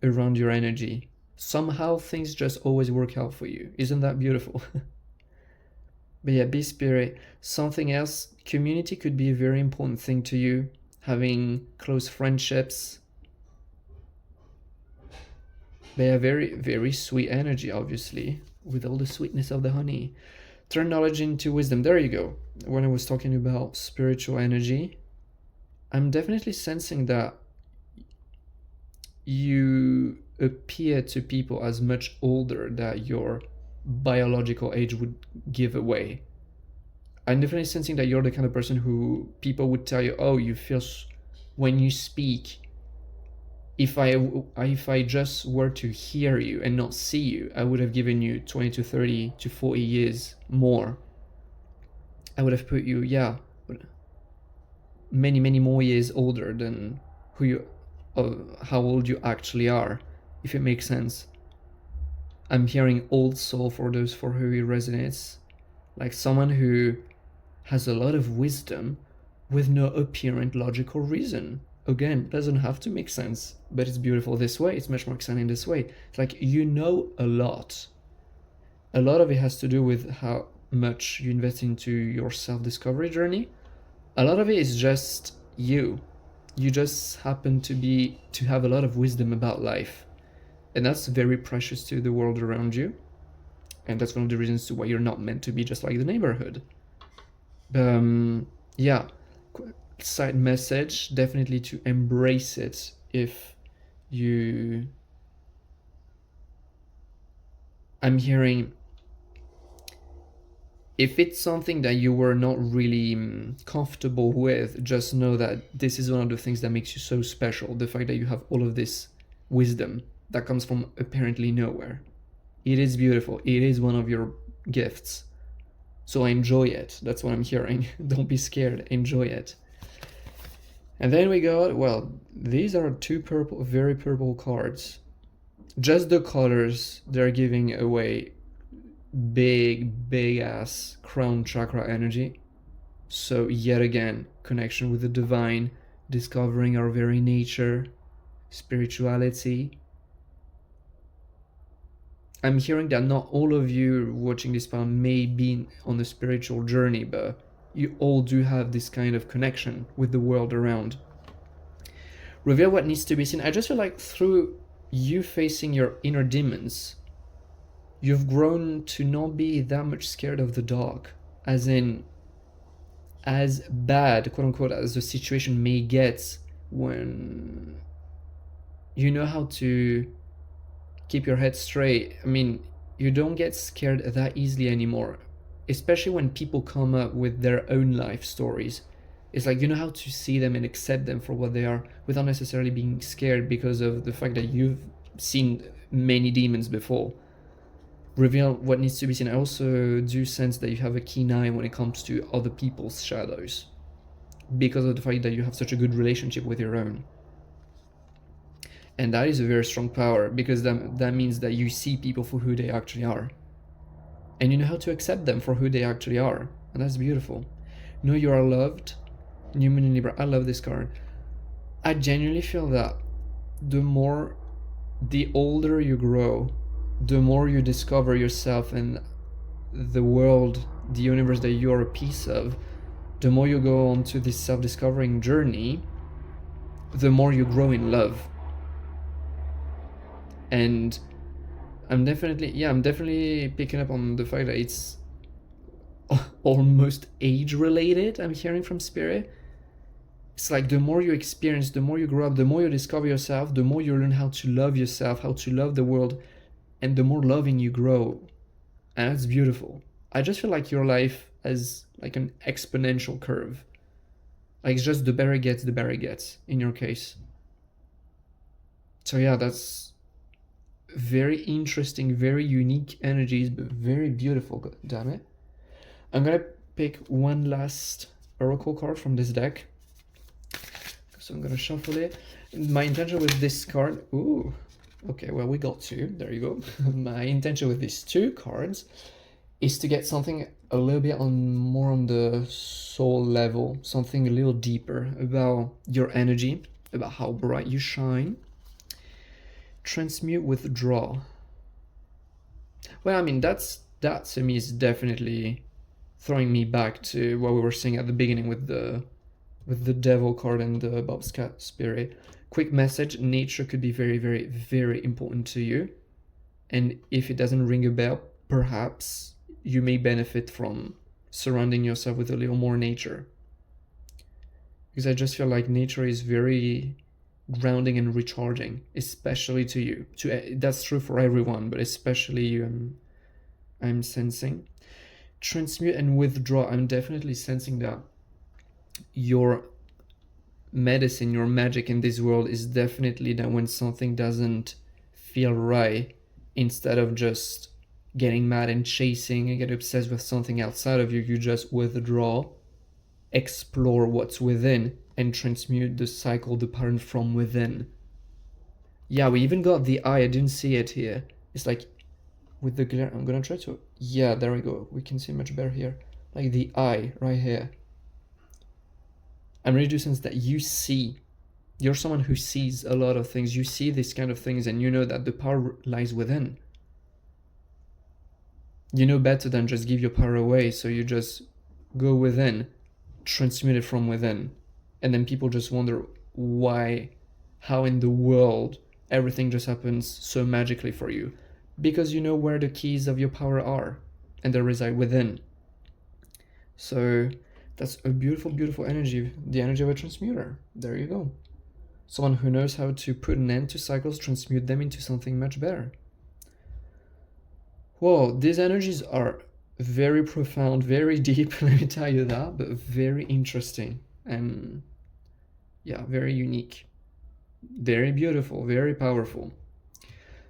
around your energy. Somehow things just always work out for you. Isn't that beautiful? But yeah, be spirit. Something else, community could be a very important thing to you. Having close friendships. They have very, very sweet energy, obviously, with all the sweetness of the honey. Turn knowledge into wisdom. There you go. When I was talking about spiritual energy, I'm definitely sensing that you appear to people as much older than your biological age would give away. I'm definitely sensing that you're the kind of person who people would tell you, oh, you feel when you speak. If I just were to hear you and not see you, I would have given you 20 to 30 to 40 years more. I would have put you, yeah, many, many more years older than how old you actually are, if it makes sense. I'm hearing old soul for those for who it resonates, like someone who has a lot of wisdom with no apparent logical reason. Again, doesn't have to make sense, but it's beautiful this way. It's much more exciting this way. It's like you know a lot. A lot of it has to do with how much you invest into your self-discovery journey. A lot of it is just you. You just happen to have a lot of wisdom about life, and that's very precious to the world around you. And that's one of the reasons to why you're not meant to be just like the neighborhood. Yeah, side message, definitely to embrace it if you... I'm hearing, if it's something that you were not really comfortable with, just know that this is one of the things that makes you so special. The fact that you have all of this wisdom that comes from apparently nowhere. It is beautiful. It is one of your gifts. So enjoy it. That's what I'm hearing. Don't be scared. Enjoy it. And then we got, well, these are two purple, very purple cards. Just the colors, they're giving away big ass crown chakra energy. So yet again, connection with the divine, discovering our very nature, spirituality. I'm hearing that not all of you watching this part may be on a spiritual journey, but you all do have this kind of connection with the world around. Reveal what needs to be seen. I just feel like through you facing your inner demons, you've grown to not be that much scared of the dark. As in, as bad, quote unquote, as the situation may get, when you know how to keep your head straight. I mean, you don't get scared that easily anymore, especially when people come up with their own life stories. It's like you know how to see them and accept them for what they are without necessarily being scared because of the fact that you've seen many demons before. Reveal what needs to be seen. I also do sense that you have a keen eye when it comes to other people's shadows because of the fact that you have such a good relationship with your own. And that is a very strong power because that means that you see people for who they actually are. And you know how to accept them for who they actually are. And that's beautiful. Know you are loved. New Moon in Libra. I love this card. I genuinely feel that the older you grow, the more you discover yourself and the world, the universe that you're a piece of, the more you go on to this self-discovering journey, the more you grow in love. And I'm definitely picking up on the fact that it's almost age related. I'm hearing from Spirit. It's like the more you experience, the more you grow up, the more you discover yourself, the more you learn how to love yourself, how to love the world, and the more loving you grow. And that's beautiful. I just feel like your life has like an exponential curve. Like it's just the better it gets, the better it gets in your case. So yeah, that's very interesting, very unique energies, but very beautiful, god damn it. I'm gonna pick one last oracle card from this deck. So I'm gonna shuffle it. My intention with this card, ooh, okay, well we got two, there you go. My intention with these two cards is to get something a little bit more on the soul level, something a little deeper about your energy, about how bright you shine. Transmute, withdraw. Well, I mean, that to me is definitely throwing me back to what we were saying at the beginning with the devil card and the Bob's cat spirit. Quick message: nature could be very important to you, and if it doesn't ring a bell, perhaps you may benefit from surrounding yourself with a little more nature, because I just feel like nature is very grounding and recharging, especially to you. That's true for everyone, but especially you. I'm sensing. Transmute and withdraw. I'm definitely sensing that your medicine, your magic in this world is definitely that when something doesn't feel right, instead of just getting mad and chasing and get obsessed with something outside of you, you just withdraw, explore what's within, and transmute the cycle, the pattern from within. Yeah, we even got the eye. I didn't see it here. It's like with the glare. I'm gonna try to. Yeah, there we go. We can see much better here. Like the eye right here. I'm really do sense that you see. You're someone who sees a lot of things. You see these kind of things, and you know that the power lies within. You know better than just give your power away, so you just go within, transmute it from within. And then people just wonder, how in the world everything just happens so magically for you, because you know where the keys of your power are, and they reside within. So that's a beautiful, beautiful energy, the energy of a transmuter. There you go. Someone who knows how to put an end to cycles, transmute them into something much better. Whoa, these energies are very profound, very deep, let me tell you that, but very interesting and yeah, very unique, very beautiful, very powerful.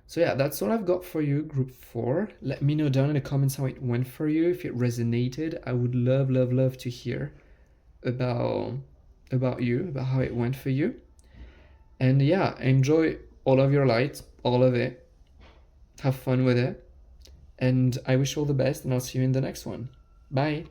So yeah, that's all I've got for you, group 4. Let me know down in the comments how it went for you, if it resonated. I would love, love, love to hear about you, about how it went for you. And yeah, enjoy all of your light, all of it. Have fun with it. And I wish you all the best, and I'll see you in the next one. Bye.